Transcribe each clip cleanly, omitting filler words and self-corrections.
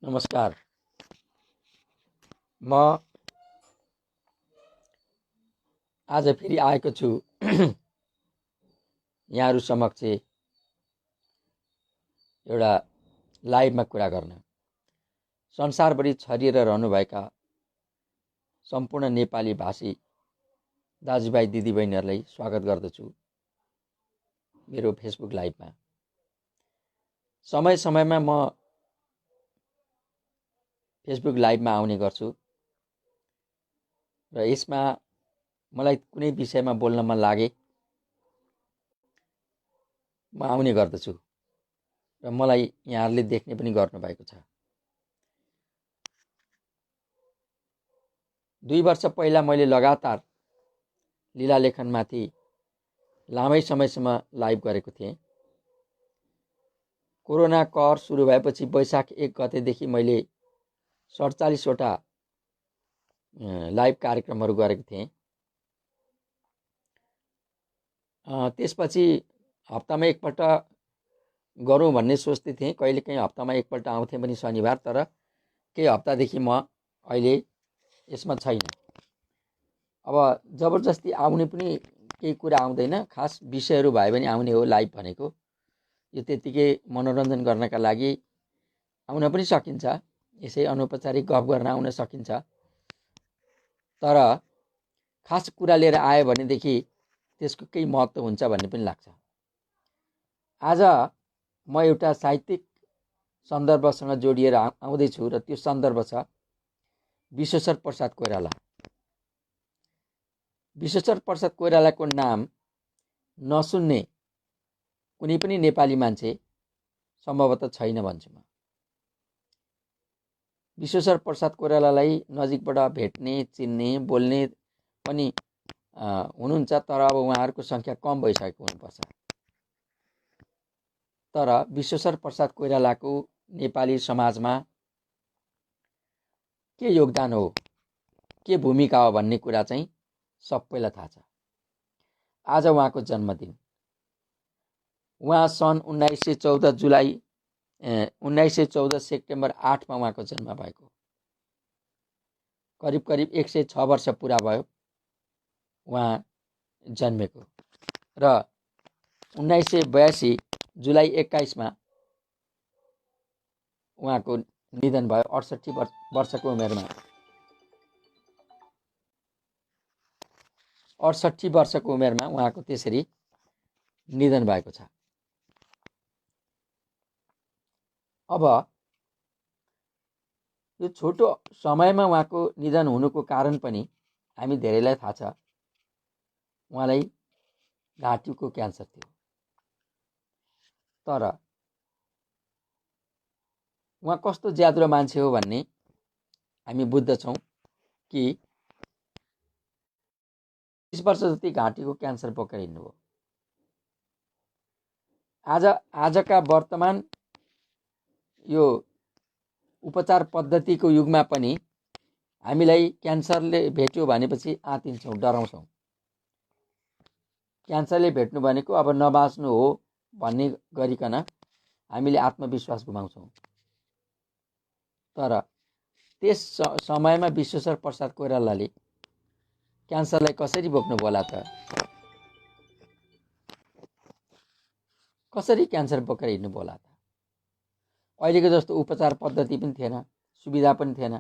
नमस्कार। म आज फेरि आएको छु यहाँहरू समक्ष एउटा लाइभमा कुरा गर्न। संसारभरि छरिएर रहनुभएका सम्पूर्ण नेपाली भाषी दाजुभाइ दिदीबहिनीहरूलाई स्वागत गर्दछु मेरो फेसबुक लाइभमा। समय समयमा म फेसबुक लाइभमा आउने गर्छु र यसमा मलाई कुनै विषयमा बोल्न मन लागे म आउने गर्दछु र मलाई यहाँहरूले देख्ने पनि गर्नुभएको छ। 2 वर्ष पहिला मैले लगातार लीलालेखनमाथि लामै समयसम्म लाइभ गरेको थिएँ। कोरोना कहर सुरु भएपछि वैशाख 1 गतेदेखि मैले 47 वटा लाइभ कार्यक्रमहरू गरेको थिएँ। त्यसपछि हप्तामा एकपल्ट गरौँ भन्ने सोच्दै थिएँ। कहिलेकाहीँ हप्तामा एकपल्ट आउँथेँ पनि शनिबार, तर केही हप्तादेखि म अहिले यसमा छैन। अब जबरजस्ती आउने पनि केही कुरा आउँदैन, खास विषयहरू भए पनि आउने हो। लाइभ भनेको यो त्यतिकै मनोरञ्जन गर्नका लागि आउन पनि सकिन्छ, यसै अनौपचारिक गफ गर्न आउन सकिन्छ, तर खास कुरा लिएर आयो भनेदेखि त्यसको केही महत्त्व हुन्छ भन्ने पनि लाग्छ। आज म एउटा साहित्यिक सन्दर्भसँग जोडिएर आउँदैछु र त्यो सन्दर्भ छ विश्वेश्वर प्रसाद कोइराला। विश्वेश्वर प्रसाद कोइरालाको नाम नसुन्ने कुनै पनि नेपाली मान्छे सम्भवतः छैन भन्छु म। विश्वेश्वर प्रसाद कोइरालालाई नजिकबाट भेट्ने, चिन्ने, बोल्ने पनि हुनुहुन्छ, तर अब उहाँहरूको सङ्ख्या कम भइसकेको हुनुपर्छ। तर विश्वेश्वर प्रसाद कोइरालाको नेपाली समाजमा के योगदान हो, के भूमिका हो भन्ने कुरा चाहिँ सबैलाई थाहा छ। आज उहाँको जन्मदिन। उहाँ सन् 1914 सेप्टेम्बर 8मा उहाँको जन्म भएको। करिब करिब 106 वर्ष पुरा भयो उहाँ जन्मेको र 1982 जुलाई 21मा उहाँको निधन भयो 68 वर्षको उमेरमा। 68 वर्षको उमेरमा उहाँको त्यसरी निधन भएको छ। अब यो छोटो समयमा उहाँको निधन हुनुको कारण पनि हामी धेरैलाई थाहा छ। उहाँलाई घाँटीको क्यान्सर थियो, तर उहाँ कस्तो ज्याद्रो मान्छे हो भन्ने हामी बुझ्दछौँ कि 30 वर्ष जति घाँटीको क्यान्सर बोकेर हिँड्नुभयो। आजका वर्तमान यो उपचार पद्धतिको युगमा पनि हामीलाई क्यान्सरले भेट्यो भनेपछि आँतिन्छौँ, डराउँछौँ। क्यान्सरले भेट्नु भनेको अब नबाँच्नु हो भन्ने गरिकन हामीले आत्मविश्वास गुमाउँछौँ। तर त्यस समयमा विश्वेश्वर प्रसाद कोइरालाले क्यान्सरलाई कसरी बोक्नु होला त? कसरी क्यान्सर बोकेर हिँड्नु होला त? अहिलेको जस्तो उपचार पद्धति पनि थिएन, सुविधा पनि थिएन।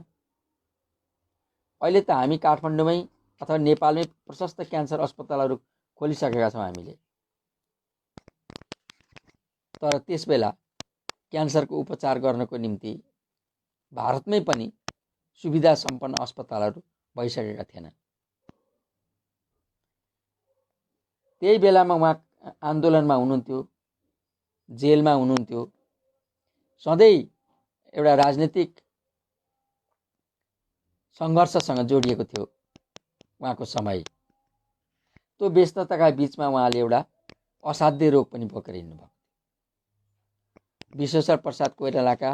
अहिले त हामी काठमाडौँमै अथवा नेपालमै प्रशस्त क्यान्सर अस्पतालहरू खोलिसकेका छौँ हामीले। तर त्यस बेला क्यान्सरको उपचार गर्नको निम्ति भारतमै पनि सुविधा सम्पन्न अस्पतालहरू भइसकेका थिएनन्। त्यही बेलामा उहाँ आन्दोलनमा हुनुहुन्थ्यो, जेलमा हुनुहुन्थ्यो। सधैँ एउटा राजनीतिक सङ्घर्षसँग जोडिएको थियो उहाँको समय। त्यो व्यस्तताका बिचमा उहाँले एउटा असाध्य रोग पनि बोकेर हिँड्नुभयो। विश्वेश्वर प्रसाद कोइरालाका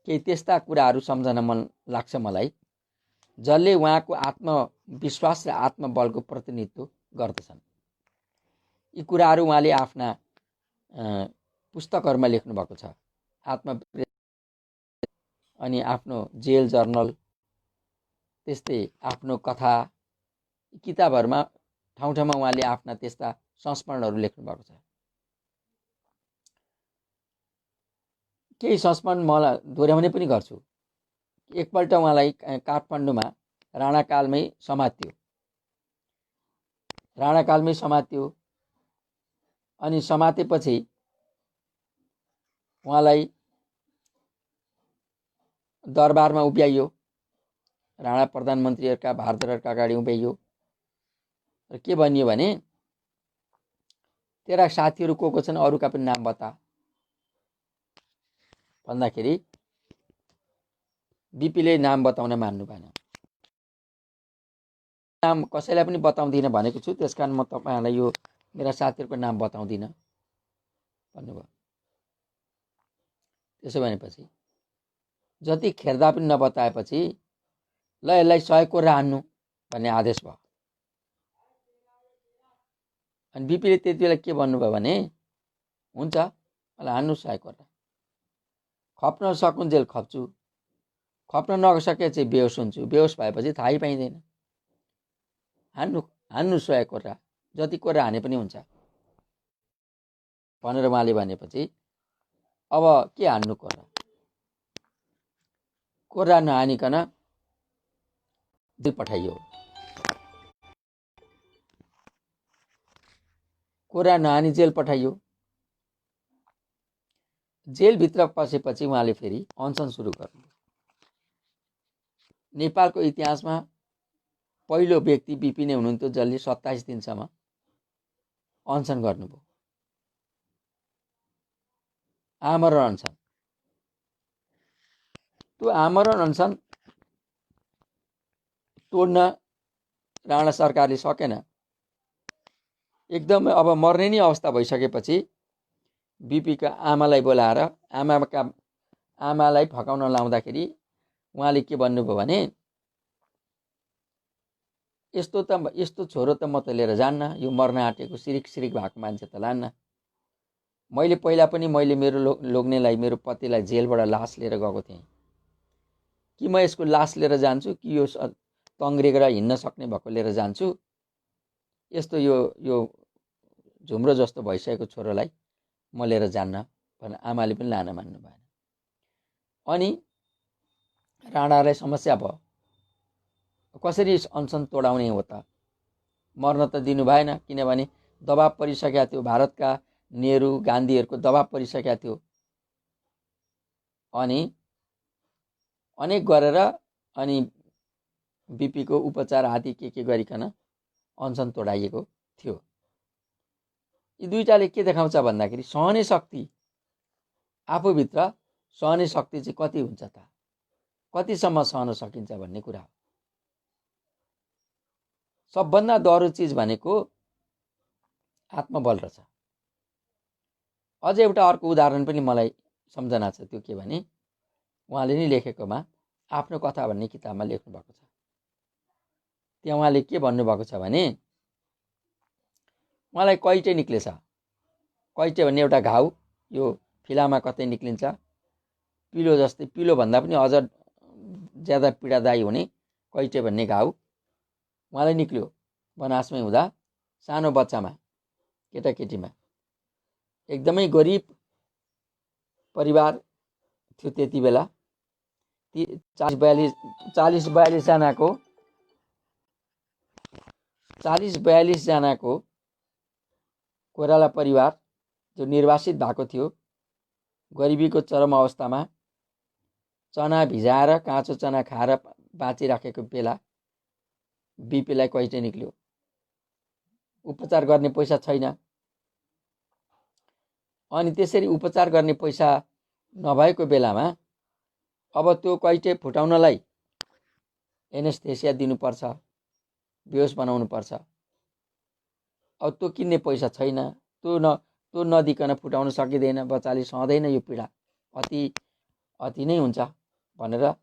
केही त्यस्ता कुराहरू सम्झन मन लाग्छ मलाई, जसले उहाँको आत्मविश्वास र आत्मबलको प्रतिनिधित्व गर्दछन्। यी कुराहरू उहाँले आफ्ना पुस्तकहरूमा लेख्नु भएको छ। अनि आफ्नो जेल जर्नल, त्यस्तै आफ्नो कथा, किताबहरूमा ठाउँ ठाउँमा उहाँले आफ्ना त्यस्ता संस्मरणहरू लेख्नु भएको छ। केही संस्मरण मलाई दोहोऱ्याउने पनि गर्छु। एकपल्ट उहाँलाई काठमाडौँमा राणाकालमै समात्यो। अनि समातेपछि उहाँलाई दरबारमा उभ्याइयो, राणा प्रधानमन्त्रीहरूका भारतरका अगाडि उभ्याइयो र के भनियो भने तेरा साथीहरू को छन्, अरूका पनि नाम बता भन्दाखेरि बिपीले नाम बताउन मान्नु भएन। नाम कसैलाई पनि बताउँदिन भनेको छु, त्यसकारण म तपाईँहरूलाई यो मेरा साथीहरूको नाम बताउँदिन भन्नुभयो। त्यसो भनेपछि जति खेर्दा पनि नबताएपछि ल यसलाई 100 कोर्रा हान्नु भन्ने आदेश भयो। अनि बिपीले त्यति बेला के भन्नुभयो भने हुन्छ मलाई हान्नु 100 कोर्रा, खप्न सकुन्जेल खप्छु, खप्न नसके चाहिँ बेहोस हुन्छु, बेहोस भएपछि थाहै पाइँदैन, हान्नु 100 कोर्रा, जति कोर्रा हाने पनि हुन्छ भनेर उहाँले भनेपछि अब के हान्नु कोर्रा नहानिकन जेल पठाइयो। कोर्रा नहानी जेल पठाइयो। जेलभित्र पसेपछि उहाँले फेरि अनसन सुरु गर्नुभयो। नेपालको इतिहासमा पहिलो व्यक्ति बिपी नै हुनुहुन्थ्यो जसले 27 दिनसम्म अनसन गर्नुभयो, आमरण अनसन। त्यो आमरण अनसन तोड्न राणा सरकारले सकेन। एकदमै अब मर्ने नै अवस्था भइसकेपछि बिपीका आमालाई बोलाएर आमालाई फकाउन लाउँदाखेरि उहाँले के भन्नुभयो भने यस्तो छोरो त म त लिएर जान्न, यो मर्न आँटेको सिरिक भएको मान्छे त लान्न। मैले पहिला पनि मेरो लोग्नेलाई, मेरो पतिलाई जेलबाट लास लिएर गएको थिएँ, कि म यसको लास लिएर जान्छु कि यो तङ्ग्रेर हिँड्न सक्ने भएको लिएर जान्छु। यस्तो यो झुम्रो जस्तो भइसकेको छोरोलाई म लिएर जान्न भनेर आमाले पनि लान मान्नु भएन। अनि राणालाई समस्या भयो, कसरी अनसन तोडाउने हो त, मर्न त दिनु भएन, किनभने दबाब परिसकेको थियो, भारतका नेहरू गान्धीहरूको दबाब परिसकेको थियो। अनि अनेक गरेर अनि बिपीको उपचार आदि के गरिकन अनसन तोडाइएको थियो। यी दुईटाले के देखाउँछ भन्दाखेरि सहने शक्ति, आफूभित्र सहने शक्ति चाहिँ कति हुन्छ त, कतिसम्म सहन सकिन्छ भन्ने कुरा हो। सबभन्दा डह्रो चिज भनेको आत्मबल रहेछ। अझ एउटा अर्को उदाहरण पनि मलाई सम्झना छ, त्यो के भने उहाँले नै लेखेकोमा आफ्नो कथा भन्ने किताबमा लेख्नु भएको छ। त्यहाँ उहाँले के भन्नुभएको छ भने उहाँलाई कैटे निक्लेछ। कैटे भन्ने एउटा घाउ, यो फिलामा कतै निक्लिन्छ, पिलो जस्तै, पिलो भन्दा पनि अझ ज्यादा पीडादायी हुने कैटे भन्ने घाउ उहाँलाई निक्ल्यो बनासमै हुँदा, सानो बच्चामा, केटाकेटीमा। एकदमै गरिब परिवार थियो त्यति बेला। 40-42 जनाको कोइराला परिवार जो निर्वासित भएको थियो, गरिबीको चरम अवस्थामा, चना भिजाएर काँचो चना खाएर बाँचिराखेको बेला बिपीलाई कैटे निक्ल्यो। उपचार गर्ने पैसा छैन। अनि त्यसरी उपचार गर्ने पैसा नभएको बेलामा अब त्यो कैटे फुटाउनलाई एनेस्थेसिया दिनुपर्छ, बेहोस बनाउनुपर्छ। अब त्यो किन्ने पैसा छैन, त्यो नदिकन फुटाउन सकिँदैन, बच्चाले सहँदैन, यो पीडा अति नै हुन्छ भनेर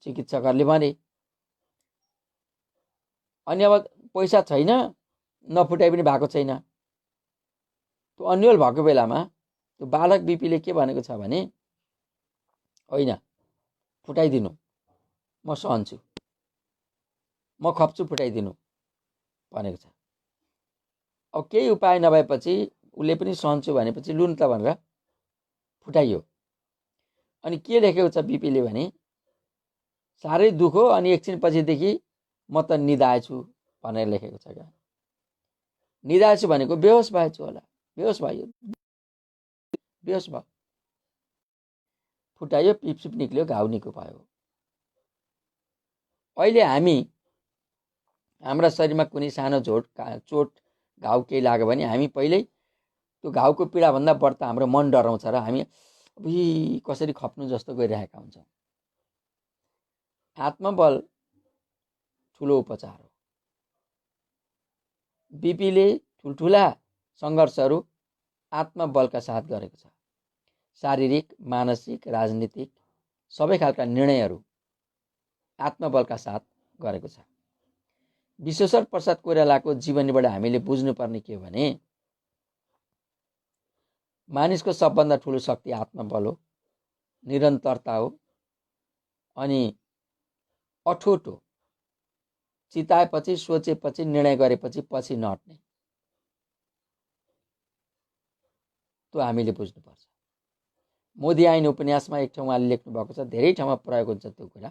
चिकित्सकहरूले भने। अनि अब पैसा छैन, नफुटाइ पनि भएको छैन। त्यो अन्यल भएको बेलामा त्यो बालक बिपीले के भनेको छ भने होइन, फुटाइदिनु, म सहन्छु, म खप्छु, फुटाइदिनु भनेको छ। अब केही उपाय नभएपछि उसले पनि सहन्छु भनेपछि लुन त भनेर फुटाइयो। अनि के लेखेको छ बिपीले भने साह्रै दुःख हो, अनि एकछिनपछिदेखि म त निदाएछु भनेर लेखेको छ क्या। निदाएछु भनेको बेहोस भएछु होला, बेहोस भयो, बेहोस भयो, फुटायो, पिपसिप निक्ल्यो, घाउ निको भयो। अहिले हामी हाम्रा शरीरमा कुनै सानो चोट घाउ केही लाग्यो भने हामी पहिल्यै त्यो घाउको पीडाभन्दा बढ्ता हाम्रो मन डराउँछ र हामी कसरी खप्नु जस्तो गरिरहेका हुन्छौँ। आत्मबल ठुलो उपचार हो। बिपीले ठुल्ठुला सङ्घर्षहरू आत्मबलका साथ गरेको छ। शारीरिक, मानसिक, राजनीतिक सबै खालका निर्णयहरू आत्मबलका साथ गरेको छ। विश्वेश्वर प्रसाद कोइरालाको जीवनीबाट हामीले बुझ्नुपर्ने के हो भने मानिसको सबभन्दा ठुलो शक्ति आत्मबल हो, निरन्तरता हो, अनि अठोट हो। चिताएपछि, सोचेपछि, निर्णय गरेपछि पछि नहट्ने, त्यो हामीले बुझ्नुपर्छ। मोदी ऐन उपन्यासमा एक ठाउँ उहाँले लेख्नु भएको छ, धेरै ठाउँमा प्रयोग हुन्छ त्यो कुरा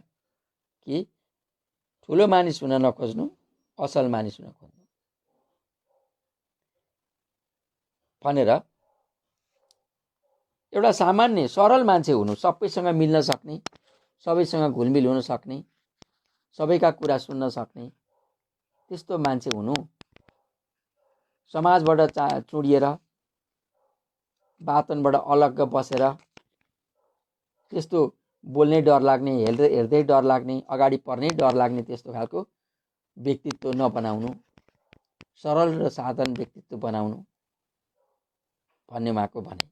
कि ठुलो मानिस हुन नखोज्नु, असल मानिस हुन खोज्नु भनेर। एउटा सामान्य सरल मान्छे हुनु, सबैसँग मिल्न सक्ने, सबैसँग घुलमिल हुन सक्ने, सबैका कुरा सुन्न सक्ने, त्यस्तो मान्छे हुनु। समाजबाट चुडिएर, वातावरणबाट अलग्ग बसेर त्यस्तो बोल्नै डर लाग्ने, हेर्दै डर लाग्ने, अगाडि पर्नै डर लाग्ने त्यस्तो खालको व्यक्तित्व नबनाउनु, सरल र साधारण व्यक्तित्व बनाउनु भन्ने उहाँको भने।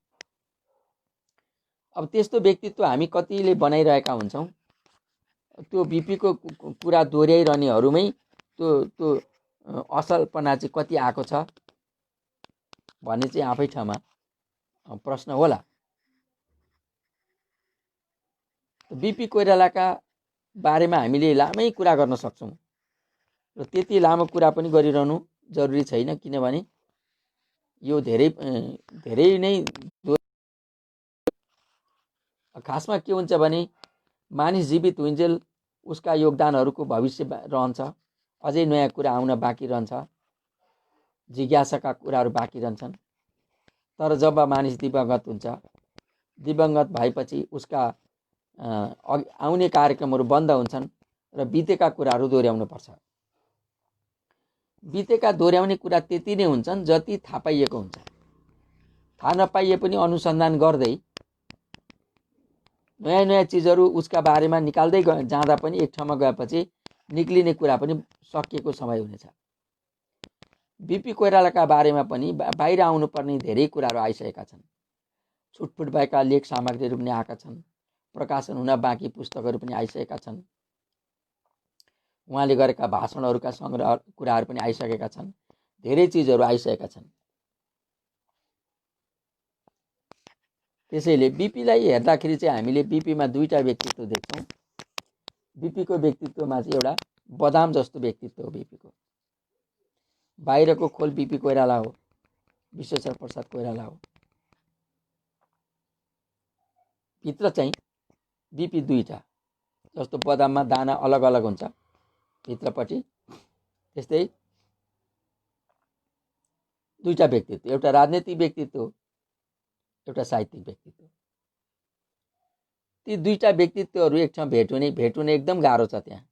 अब त्यस्तो व्यक्तित्व हामी कतिले बनाइरहेका हुन्छौँ। त्यो बिपीको कुरा दोहोऱ्याइरहनेहरूमै त्यो असलपना चाहिँ कति आएको छ भन्ने चाहिँ आफै ठाउँमा प्रश्न होला। बिपी कोइरालाका बारेमा हामीले लामै कुरा गर्न सक्छौँ र त्यति लामो कुरा पनि गरिरहनु जरुरी छैन, किनभने यो धेरै नै खासमा के हुन्छ भने मानिस जीवित हुइन्जेल उसका योगदानहरूको भविष्य रहन्छ, अझै नयाँ कुरा आउन बाँकी रहन्छ, जिज्ञासाका कुराहरू बाँकी रहन्छन्। तर जब मानिस दिवंगत हुन्छ, दिवंगत भएपछि उसका आउने कार्यक्रमहरू बन्द हुन्छन् र बितेका कुराहरू दोहोऱ्याउनु पर्छ। बितेका दोहोऱ्याउने कुरा त्यति नै हुन्छन् जति थाहा पाइएको हुन्छ। थाहा नपाइए पनि अनुसन्धान गर्दै नयाँ नयाँ चिजहरू उसका बारेमा निकाल्दै जाँदा पनि एक ठाउँमा गएपछि निक्लिने कुरा पनि सकिएको समय हुनेछ। बिपी कोइरालाका बारेमा पनि बाहिर आउनुपर्ने धेरै कुराहरू आइसकेका छन्। छुटफुट भएका लेख सामग्रीहरू पनि आएका छन्, प्रकाशन हुन बाँकी पुस्तकहरू पनि आइसकेका छन्, उहाँले गरेका भाषणहरूका सङ्ग्रह कुराहरू पनि आइसकेका छन्, धेरै चिजहरू आइसकेका छन्। त्यसैले बिपीलाई हेर्दाखेरि चाहिँ हामीले बिपीमा दुईटा व्यक्तित्व देख्छौँ। बिपीको व्यक्तित्वमा चाहिँ एउटा बदाम जस्तो व्यक्तित्व हो बिपीको। बाहिरको खोल बिपी कोइराला हो, विश्वेश्वर प्रसाद कोइराला हो। भित्र चाहिँ बिपी दुईटा, जस्तो बदाममा दाना अलग अलग हुन्छ भित्रपट्टि, त्यस्तै दुईटा व्यक्तित्व, एउटा राजनीतिक व्यक्तित्व, एउटा साहित्यिक व्यक्तित्व। ती दुईटा व्यक्तित्वहरू एक ठाउँ भेट हुने एकदम गाह्रो छ। त्यहाँ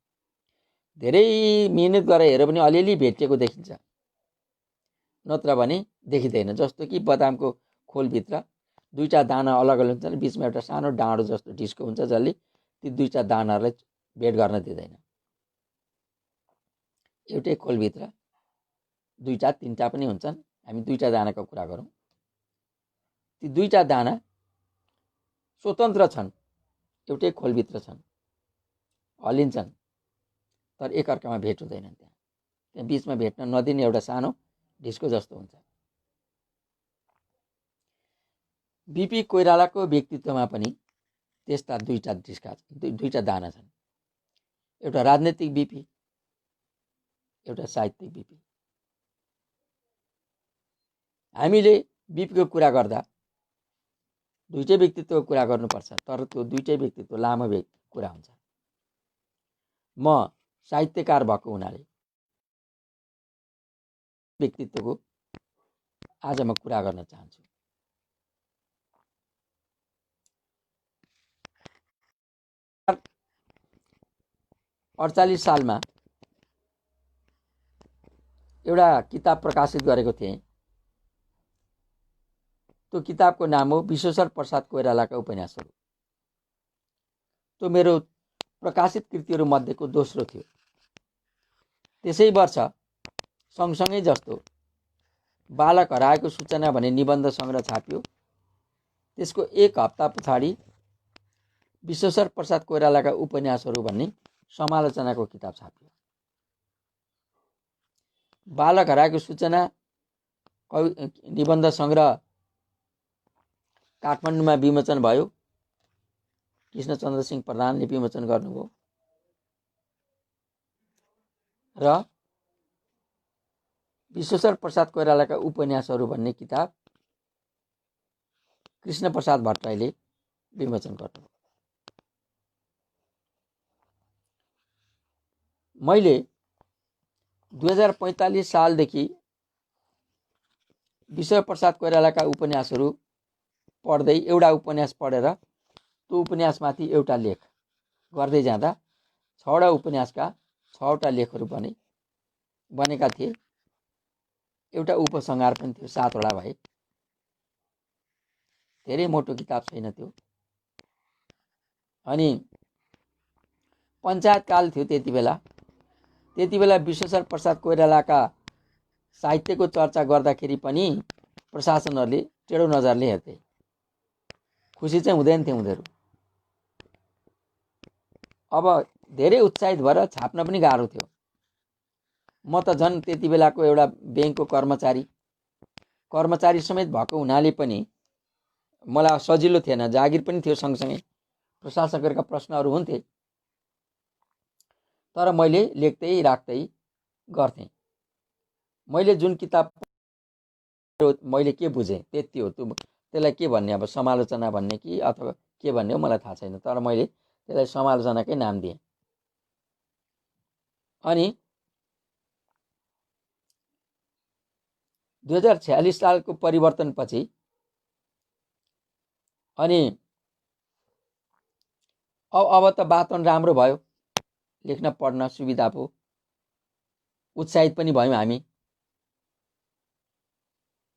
धेरै मिहिनेत गरेर हेऱ्यो भने अलिअलि भेटिएको देखिन्छ, नत्र भने देखिँदैन। जस्तो कि बदामको खोलभित्र दुईटा दाना अलग अलग हुन्छ, बिचमा एउटा सानो डाँडो जस्तो ढिस्को हुन्छ जसले ती दुईटा दानाहरूलाई भेट गर्न दिँदैन। एउटै खोलभित्र दुईटा तिनटा पनि हुन्छन्, हामी दुईटा दानाको कुरा गरौँ। ती दुईटा दाना स्वतन्त्र छन्, एउटै खोलभित्र छन्, हल्लिन्छन्, तर एकअर्कामा भेट हुँदैनन्। त्यहाँ बिचमा भेट्न नदिने एउटा सानो ढिस्को जस्तो हुन्छ। बिपी कोइरालाको व्यक्तित्वमा पनि त्यस्ता दुईटा दाना छन्, एउटा राजनैतिक बिपी, एउटा साहित्यिक बिपी। हामीले बिपीको कुरा गर्दा दुईटै व्यक्तित्वको कुरा गर्नुपर्छ, तर त्यो दुईटै व्यक्तित्व लामो कुरा हुन्छ। म साहित्यकार भएको हुनाले व्यक्तित्वको आज म कुरा गर्न चाहन्छु। सालमा एउटा किताब प्रकाशित गरेको थिएँ। त्यो किताबको नाम हो विश्वेश्वर प्रसाद कोइरालाका उपन्यासहरू। त्यो मेरो प्रकाशित कृतिहरू मध्येको दोस्रो थियो। त्यसै वर्ष सँगसँगै जस्तो बालक हराएको सूचना भन्ने निबन्ध सङ्ग्रह छापियो। त्यसको एक हप्ता पछाडि विश्वेश्वर प्रसाद कोइरालाका उपन्यासहरू भन्ने समालोचनाको किताब छापियो। बालक हराएको सूचना निबन्ध सङ्ग्रह काठमाडौँमा विमोचन भयो। कृष्णचन्द्र सिंह प्रधानले विमोचन गर्नुभयो र विश्वेश्वर प्रसाद कोइरालाका उपन्यासहरू भन्ने किताब कृष्ण प्रसाद भट्टराईले विमोचन गर्नुभयो। मैले 2045 सालदेखि विश्वेश्वर प्रसाद कोइरालाका उपन्यासहरू पढ्दै एउटा उपन्यास पढेर त्यो उपन्यासमाथि एउटा लेख गर्दै जाँदा 6वटा उपन्यासका 6वटा लेखहरू बनेका थिए। एउटा उपसंहार पनि थियो, 7वटा भए। धेरै मोटो किताब छैन त्यो। अनि पञ्चायत काल थियो त्यति बेला विश्वेश्वर प्रसाद कोइरालाका साहित्यको चर्चा गर्दाखेरि पनि प्रशासनहरूले टेढो नजरले हेर्थे। खुसी चाहिँ हुँदैन थियो उनीहरू। अब धेरै उत्साहित भएर छाप्न पनि गाह्रो थियो। म त झन् त्यति बेलाको एउटा ब्याङ्कको कर्मचारी समेत भएको हुनाले पनि मलाई सजिलो थिएन। जागिर पनि थियो सँगसँगै, प्रशासकहरूका प्रश्नहरू हुन्थे। तर मैले लेख्दै राख्दै गर्थेँ। मैले जुन किताब मैले के बुझेँ त्यति हो। त्यसलाई के भन्ने, अब समालोचना भन्ने कि अथवा के भन्ने हो मलाई थाहा छैन, तर मैले त्यसलाई समालोचनाकै नाम दिएँ। अनि 2046 सालको परिवर्तनपछि अनि अब त वातावरण राम्रो भयो, लेख्न पढ्न सुविधा भयो, उत्साहित पनि भयौँ हामी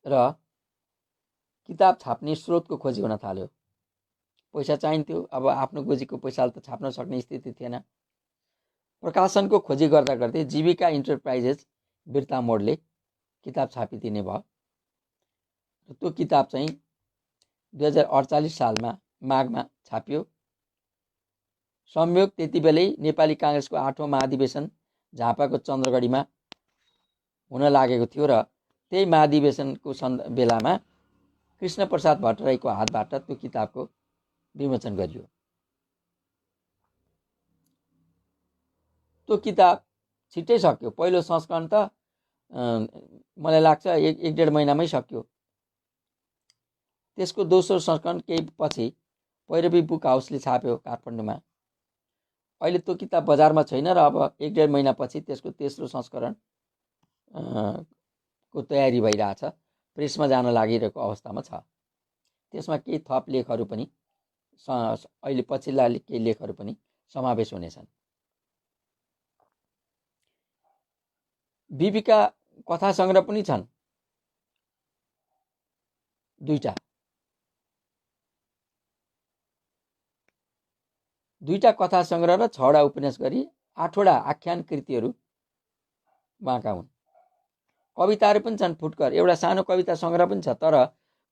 र किताब छाप्ने स्रोतको खोजी हुन थाल्यो। पैसा चाहिन्थ्यो। अब आफ्नो गोजीको पैसाले त छाप्न सक्ने स्थिति थिएन। प्रकाशनको खोजी गर्दा गर्दै जीविका इन्टरप्राइजेस बिर्तामोडले किताब छापिदिने भयो। त्यो किताब चाहिँ 2048 सालमा माघमा छापियो। संयोग त्यति बेलै नेपाली काङ्ग्रेसको 8औं महाधिवेशन झापाको चन्द्रगढीमा हुन लागेको थियो र त्यही महाधिवेशनको बेलामा कृष्ण प्रसाद भट्टराईको हातबाट त्यो किताबको विमोचन गरियो। त्यो किताब छिट्टै सक्यो। पहिलो संस्करण त मलाई लाग्छ 1-1.5 महिनामै सक्यो। त्यसको दोस्रो संस्करण केही पछि पैरवी बुक हाउसले छाप्यो काठमाडौँमा। अहिले त्यो किताब बजारमा छैन र अब 1-1.5 महिनापछि त्यसको तेस्रो संस्करण को तयारी भइरहेछ, प्रेसमा जान लागिरहेको अवस्थामा छ। त्यसमा केही थप लेखहरू पनि अहिले पछिल्ला केही लेखहरू पनि समावेश हुनेछन्। बिपीका कथा सङ्ग्रह पनि छन्, दुईटा कथा सङ्ग्रह र 6वटा उपन्यास गरी 8वटा आख्यान कृतिहरू उहाँका हुन्। कविताहरू पनि छन् फुटकर। एउटा सानो कविता सङ्ग्रह पनि छ, तर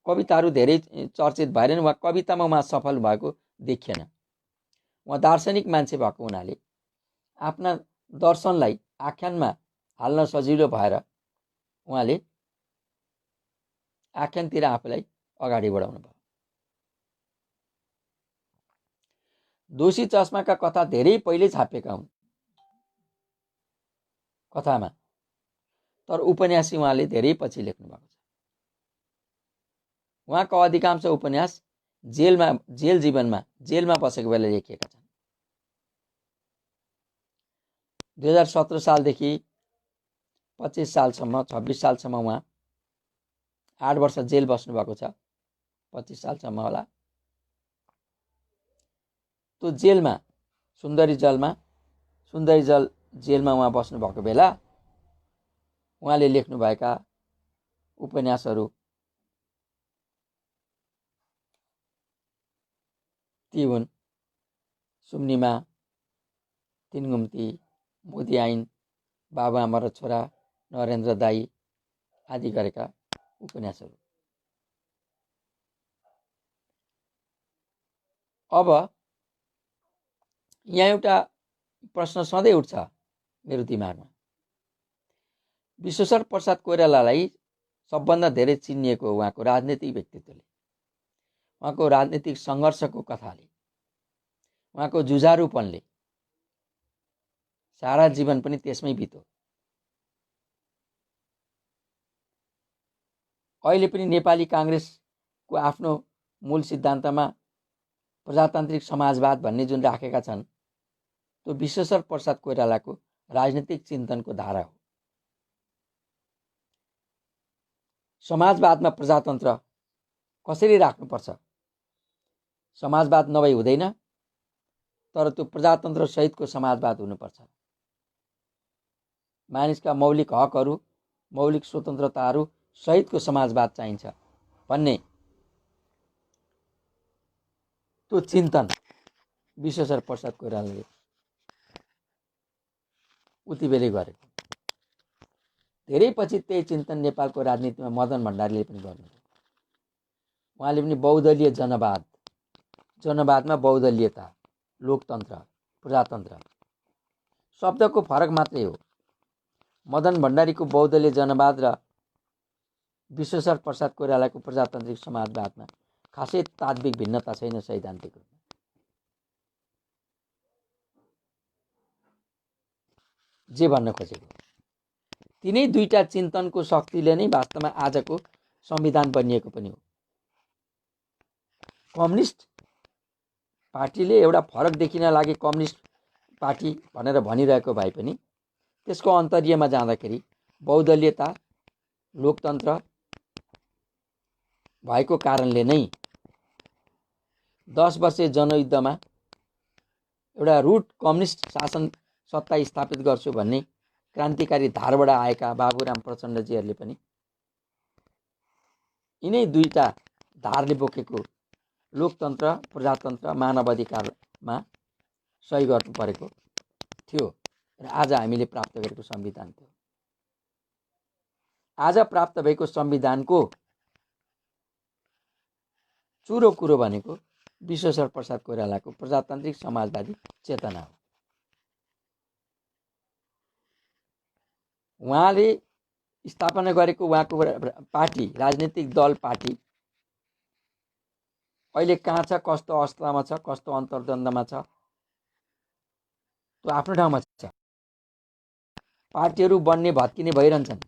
कविताहरू धेरै चर्चित भएनन्। उहाँ कवितामा उहाँ सफल भएको देखिएन। उहाँ दार्शनिक मान्छे भएको हुनाले आफ्ना दर्शनलाई आख्यानमा हाल्न सजिलो भएर उहाँले आख्यानतिर आफूलाई अगाडि बढाउनु भयो। दोषी चस्माका कथा धेरै पहिले छापेका हुन् कथामा, तर उपन्यासी उहाँले धेरै पछि लेख्नु भएको छ। उहाँको अधिकांश उपन्यास जेल जीवनमा जेलमा बसेको बेला लेखिएका छन्। 2017 सालदेखि 25 सालसम्म 26 सालसम्म उहाँ 8 वर्ष जेल बस्नु भएको छ, 25 सालसम्म होला। त्यो जेलमा सुन्दरी जल जेलमा उहाँ बस्नु भएको बेला उहाँले लेख्नुभएका उपन्यासहरू ती हुन् सुम्निमा, तिनगुम्ती, मोदी आइन, बाबुआमा र छोरा, नरेन्द्र दाई आदि गरेका उपन्यासहरू। अब यहाँ एउटा प्रश्न सधैँ उठ्छ मेरो दिमागमा। विश्वेश्वर प्रसाद कोइरालालाई सबभन्दा धेरै चिनिएको उहाँको राजनीतिक व्यक्तित्वले, उहाँको राजनीतिक सङ्घर्षको कथाले, उहाँको जुझारुपनले सारा जीवन पनि त्यसमै बित्यो। अहिले पनि नेपाली काङ्ग्रेसको आफ्नो मूल सिद्धान्तमा प्रजातान्त्रिक समाजवाद भन्ने जुन राखेका छन्, त्यो विश्वेश्वर प्रसाद कोइरालाको राजनीतिक चिन्तनको धारा हो। समाजवादमा प्रजातन्त्र कसरी राख्नुपर्छ, समाजवाद नभई हुँदैन, तर त्यो प्रजातन्त्र सहितको समाजवाद हुनुपर्छ। मानिसका मौलिक हकहरू, मौलिक स्वतन्त्रताहरू सहितको समाजवाद चाहिन्छ भन्ने त्यो चिन्तन विश्वेश्वर प्रसाद कोइरालाले उति बेलै गरेको। धेरै पछि त्यही चिन्तन नेपालको राजनीतिमा मदन भण्डारीले पनि गर्नुभयो। उहाँले पनि बहुदलीय जनवादमा बहुदलीयता, लोकतन्त्र, प्रजातन्त्र शब्दको फरक मात्रै हो। मदन भण्डारीको बहुदलीय जनवाद र विश्वेश्वर प्रसाद कोइरालाको प्रजातान्त्रिक समाजवादमा खासै तात्विक भिन्नता छैन सैद्धान्तिक रूपमा। जे भन्न खोजेको, तिनै दुईटा चिन्तनको शक्तिले नै वास्तवमा आजको संविधान बनिएको पनि हो। कम्युनिस्ट पार्टीले एउटा फरक देखिन लागे कम्युनिस्ट पार्टी भनेर भनिरहेको भए पनि त्यसको अन्तर्यमा जाँदाखेरि बहुदलीयता, लोकतन्त्र भएको कारणले नै 10 वर्षे जनयुद्धमा एउटा रुट कम्युनिस्ट शासन सत्ता स्थापित गर्छु भन्ने क्रान्तिकारी धारबाट आएका बाबुराम प्रचण्डजीहरूले पनि यिनै दुईटा धारले बोकेको लोकतन्त्र, प्रजातन्त्र, मानवाधिकारमा सही गर्नु परेको थियो र आज हामीले प्राप्त गरेको संविधान थियो। आज प्राप्त भएको संविधानको चुरो कुरो भनेको विश्वेश्वर प्रसाद कोइरालाको प्रजातान्त्रिक समाजवादी चेतना हो। उहाँले स्थापना गरेको उहाँको पार्टी, राजनीतिक दल, पार्टी अहिले कहाँ छ, कस्तो अवस्थामा छ, कस्तो अन्तर्द्वन्द्वमा छ, त्यो आफ्नो ठाउँमा छ। पार्टीहरू बन्ने भत्किने भइरहन्छन्।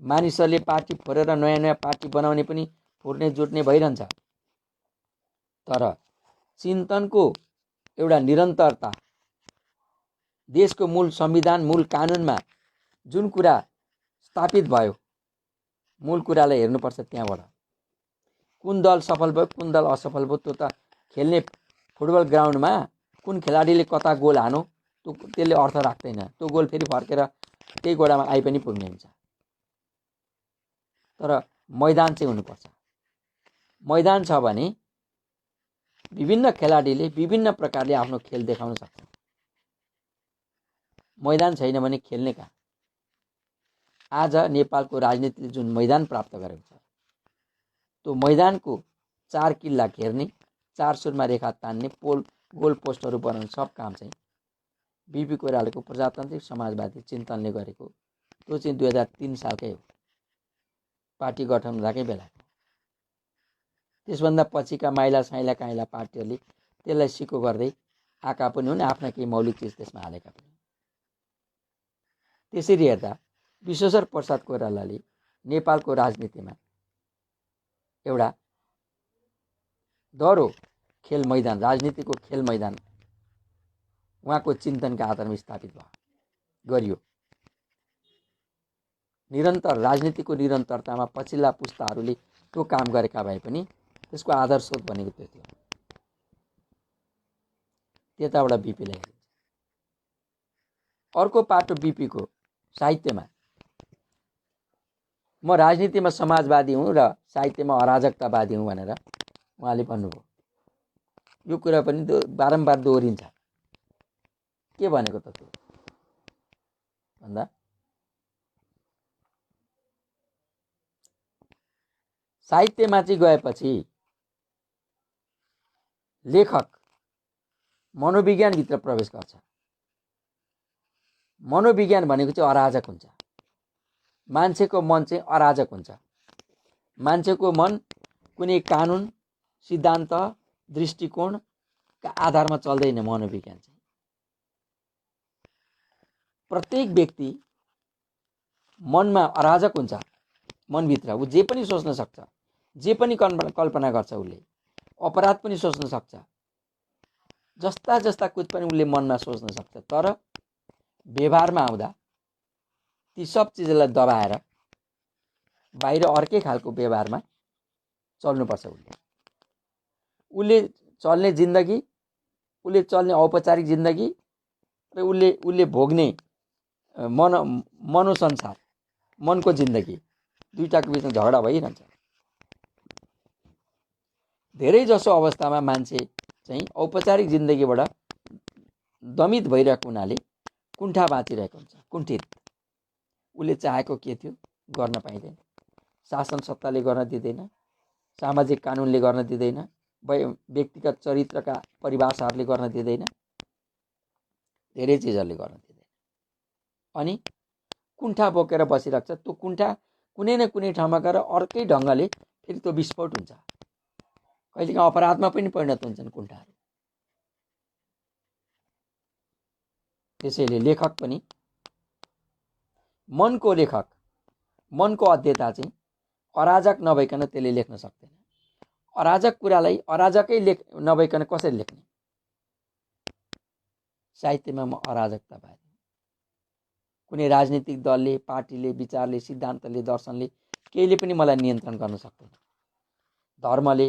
मानिसहरूले पार्टी फोरेर नयाँ नयाँ पार्टी बनाउने पनि फुर्ने जुट्ने भइरहन्छ। तर चिन्तनको एउटा निरन्तरता, देशको मूल संविधान, मूल कानुनमा जुन कुरा स्थापित भयो, मूल कुरालाई हेर्नुपर्छ त्यहाँबाट। कुन दल सफल भयो, कुन दल असफल भयो, त्यो त खेल्ने फुटबल ग्राउन्डमा कुन खेलाडीले कता गोल हानो त्यसले अर्थ राख्दैन। त्यो गोल फेरि फर्केर त्यही गोडामा आइ पनि पुग्ने हुन्छ। तर मैदान चाहिँ हुनुपर्छ। मैदान छ भने विभिन्न खेलाडीले विभिन्न प्रकारले आफ्नो खेल देखाउन सक्छ। मैदान छैन भने खेल्ने कहाँ? आज नेपालको राजनीतिले जुन मैदान प्राप्त गरेको छ, त्यो मैदानको 4 किल्ला घेर्ने, 4 सुरमा रेखा तान्ने, गोल पोस्टहरू बनाउने सब काम चाहिँ बिपी कोइरालाको प्रजातान्त्रिक समाजवादी चिन्तनले गरेको। त्यो चाहिँ 2003 सालकै हो, पार्टी गठन हुँदाकै बेला। त्यसभन्दा पछिका माइला साइला काइला पार्टीहरूले त्यसलाई सिको गर्दै आएका पनि हुन्, आफ्ना केही मौलिक चिज त्यसमा हालेका पनि। त्यसरी हेर्दा विश्वेश्वर प्रसाद कोइरालाले नेपालको राजनीतिमा एउटा दह्रो खेल मैदान, राजनीतिको खेल मैदान उहाँको चिन्तनका आधारमा स्थापित गरियो। निरन्तर राजनीतिको निरन्तरतामा पछिल्ला पुस्ताहरूले त्यो काम गरेका भए पनि त्यसको आधारस्रोत भनेको त्यो थियो। त्यताबाट बिपीलाई हेरिन्छ। अर्को पाटो बिपीको साहित्यमा म राजनीतिमा समाजवादी हुँ र साहित्यमा अराजकतावादी हुँ भनेर उहाँले भन्नुभयो। यो कुरा पनि बारम्बार दोहोरिन्छ। के भनेको त त्यो भन्दा साहित्यमा चाहिँ गएपछि लेखक मनोविज्ञानभित्र प्रवेश गर्छ। मनोविज्ञान भनेको चाहिँ अराजक हुन्छ। मान्छेको मन चाहिँ अराजक हुन्छ। मान्छेको मन कुनै कानुन, सिद्धान्त, दृष्टिकोणका आधारमा चल्दैन। मनोविज्ञान चाहिँ प्रत्येक व्यक्ति मनमा अराजक हुन्छ। मनभित्र ऊ जे पनि सोच्न सक्छ, जे पनि कल्पना गर्छ। उसले अपराध पनि सोच्न सक्छ, जस्ता जस्ता कुछ पनि उसले मनमा सोच्न सक्छ। तर व्यवहारमा आउँदा ती सब चिजलाई दबाएर बाहिर अर्कै खालको व्यवहारमा चल्नुपर्छ। उसले चल्ने जिन्दगी, उसले चल्ने औपचारिक जिन्दगी र उसले भोग्ने मनोसंसार, मनको जिन्दगी, दुईटाको बिचमा झगडा भइरहन्छ। धेरै जसो अवस्थामा मान्छे चाहिँ औपचारिक जिन्दगीबाट दमित भइरहेको हुनाले कुण्ठा बाँचिरहेको हुन्छ, कुण्ठित। उसले चाहेको के थियो गर्न पाइँदैन। शासन सत्ताले गर्न दिँदैन, सामाजिक कानुनले गर्न दिँदैन, व्यक्तिगत चरित्रका परिभाषाहरूले गर्न दिँदैन, धेरै चिजहरूले गर्न दिँदैन। अनि कुण्ठा बोकेर बसिरहेको छ। त्यो कुण्ठा कुनै न कुनै ठाउँमा गएर अर्कै ढङ्गले फेरि त्यो विस्फोट हुन्छ। कहिलेकाहीँ अपराधमा पनि परिणत हुन्छन् कुण्ठाहरू। त्यसैले लेखक पनि मनको लेखक, मनको अध्येता चाहिँ अराजक नभइकन त्यसले लेख्न सक्दैन। अराजक कुरालाई अराजकै नभइकन कसरी लेख्ने? साहित्यमा म अराजकतावादी। कुनै राजनीतिक दलले, पार्टीले, विचारले, सिद्धान्तले, दर्शनले केहीले पनि मलाई नियन्त्रण गर्न सक्दैन। धर्मले,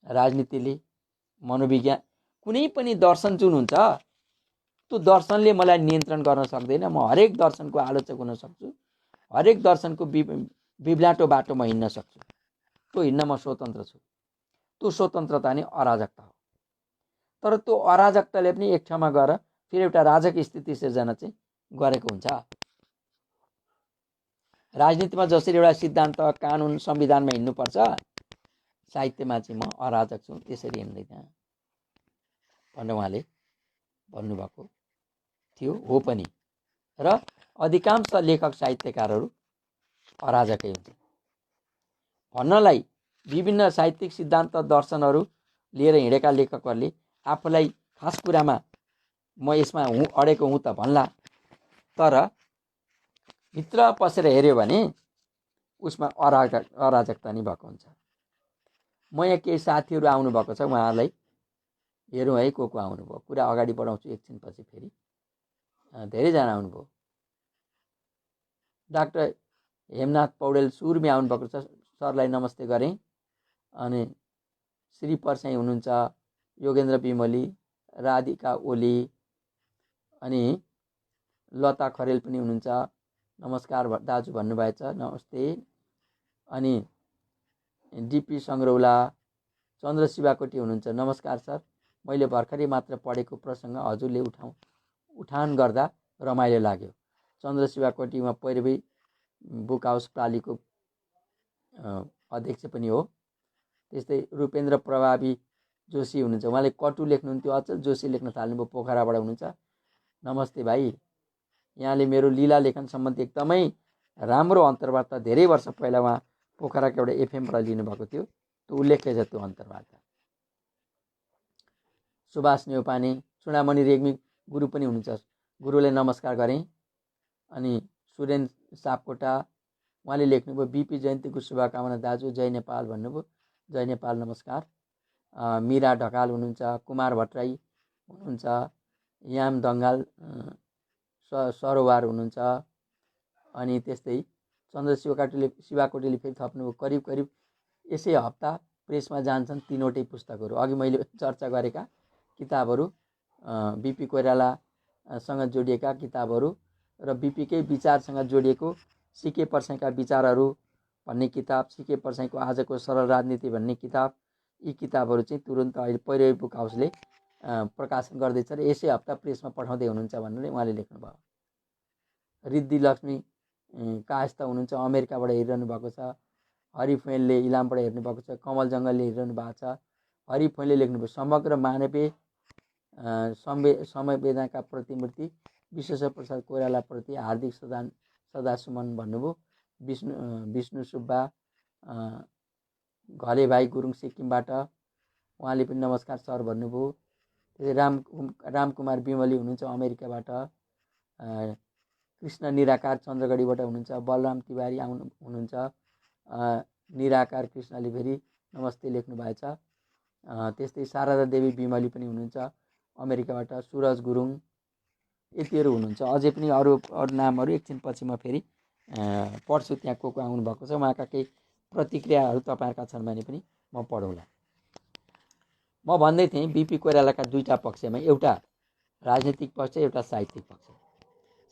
राजनीतिले, मनोविज्ञान, कुनै पनि दर्शन जुन हुन्छ त्यो दर्शनले मलाई नियन्त्रण गर्न सक्दैन। म हरेक दर्शनको आलोचक हुन सक्छु, हरेक दर्शनको बिब्लाटो बाटोमा हिँड्न सक्छु। त्यो हिँड्न म स्वतन्त्र छु। त्यो स्वतन्त्रता नै अराजकता हो। तर त्यो अराजकताले पनि एक ठाउँमा गएर फेरि एउटा राजक स्थिति सिर्जना चाहिँ गरेको हुन्छ। राजनीतिमा जसरी एउटा सिद्धान्त, कानुन, संविधानमा हिँड्नुपर्छ, साहित्यमा चाहिँ म अराजक छु, त्यसरी हिँड्दैन भनेर उहाँले भन्नुभएको थियो। हो पनि। र अधिकांश लेखक साहित्यकारहरू अराजकै हुन्छ। भन्नलाई विभिन्न साहित्यिक सिद्धान्त, दर्शनहरू लिएर हिँडेका लेखकहरूले आफूलाई खास कुरामा म यसमा हुँ, अडेको हुँ त भन्ला, तर भित्र पसेर हेऱ्यो भने उसमा अराजकता नै भएको हुन्छ। म यहाँ केही साथीहरू आउनुभएको छ, उहाँहरूलाई हेरौँ है को आउनुभयो। कुरा अगाडि बढाउँछु एकछिनपछि। फेरि धेरैजना आउनुभयो। डाक्टर हेमनाथ पौडेल सुरुमै आउनुभएको छ, सरलाई नमस्ते गरेँ। अनि श्री परसाई हुनुहुन्छ, योगेन्द्र बिमली, राधिका ओली, अनि लता खरेल पनि हुनुहुन्छ, नमस्कार दाजु भन्नुभएछ, नमस्ते। अनि डिपी सङ्ग्रौला, चन्द्र शिवाकोटी हुनुहुन्छ, नमस्कार सर, मैले भर्खरै मात्र पढेको प्रसङ्ग हजुरले उठान गर्दा रमाइलो लाग्यो। चन्द्र शिवाकोटी उहाँ पैरवी बुक हाउस प्रालीको अध्यक्ष पनि हो। त्यस्तै रूपेन्द्र प्रभावी जोशी हुनुहुन्छ, उहाँले कटु लेख्नुहुन्थ्यो, अचल जोशी लेख्न थाल्नुभयो, पोखराबाट हुनुहुन्छ। नमस्ते भाइ, यहाँले मेरो लीला लेखन सम्बन्धी एकदमै राम्रो अन्तर्वार्ता धेरै वर्ष पहिला उहाँ पोखराको एउटा एफएमबाट लिनुभएको थियो, त्यो उल्लेख्य छ त्यो अन्तर्वार्ता। सुभाष नेउपाने, चुडामणि रेग्मी गुरु पनि हुनुहुन्छ, गुरुले नमस्कार गरेँ। अनि सुरेन्द्र सापकोटा उहाँले लेख्नुभयो बिपी जयन्तीको शुभकामना दाजु, जय नेपाल भन्नुभयो। जय नेपाल, नमस्कार। मीरा ढकाल हुनुहुन्छ, कुमार भट्टराई हुनुहुन्छ, याम दङ्गाल सरोवार हुनुहुन्छ। अनि त्यस्तै चन्द्र शिवाकोटीले फेरि थप्नुभयो करिब करिब यसै हप्ता प्रेसमा जान्छन् 3वटै पुस्तकहरू। अघि मैले चर्चा गरेका किताबहरू, बिपी कोइरालासँग जोडिएका किताबहरू र बिपीकै विचारसँग जोडिएको सिके पर्साईका विचारहरू भन्ने किताब, सिके पर्साईको आजको सरल राजनीति भन्ने किताब, यी किताबहरू चाहिँ तुरुन्त अहिले पहिरो बुक हाउसले प्रकाशन गर्दैछ र यसै हप्ता प्रेसमा पठाउँदै हुनुहुन्छ भनेर उहाँले लेख्नुभयो। रिद्धि लक्ष्मी कायस्थ हुनुहुन्छ, अमेरिकाबाट हेरिरहनु भएको छ। हरि फुएलले इलामबाट हेर्नुभएको छ। कमल जङ्गलले हेरिरहनु भएको छ। हरि फुएलले लेख्नुभयो समग्र मानवीय संवेदनाका प्रतिमूर्ति विश्वेश्वर प्रसाद कोइरालाप्रति हार्दिक सदासुमन भन्नुभयो। विष्णु सुब्बा घले भाइ गुरुङ सिक्किमबाट उहाँले पनि नमस्कार सर भन्नुभयो। त्यसै रामकुमार विमली हुनुहुन्छ अमेरिकाबाट। कृष्ण निराकार चन्द्रगढीबाट हुनुहुन्छ। बलराम तिवारी हुनुहुन्छ। निराकार कृष्णले फेरि नमस्ते लेख्नु भएछ। त्यस्तै शारदा देवी विमली पनि हुनुहुन्छ अमेरिकाबाट। सुरज गुरुङ, यतिहरू हुनुहुन्छ। अझै पनि अरू नामहरू एकछिन पछि म फेरि पढ्छु, त्यहाँ को आउनुभएको छ, उहाँका केही प्रतिक्रियाहरू तपाईँहरूका छन् भने पनि म पढौँला। म भन्दै थिएँ बिपी कोइरालाका दुईवटा पक्षमा, एउटा राजनीतिक पक्ष, एउटा साहित्यिक पक्ष।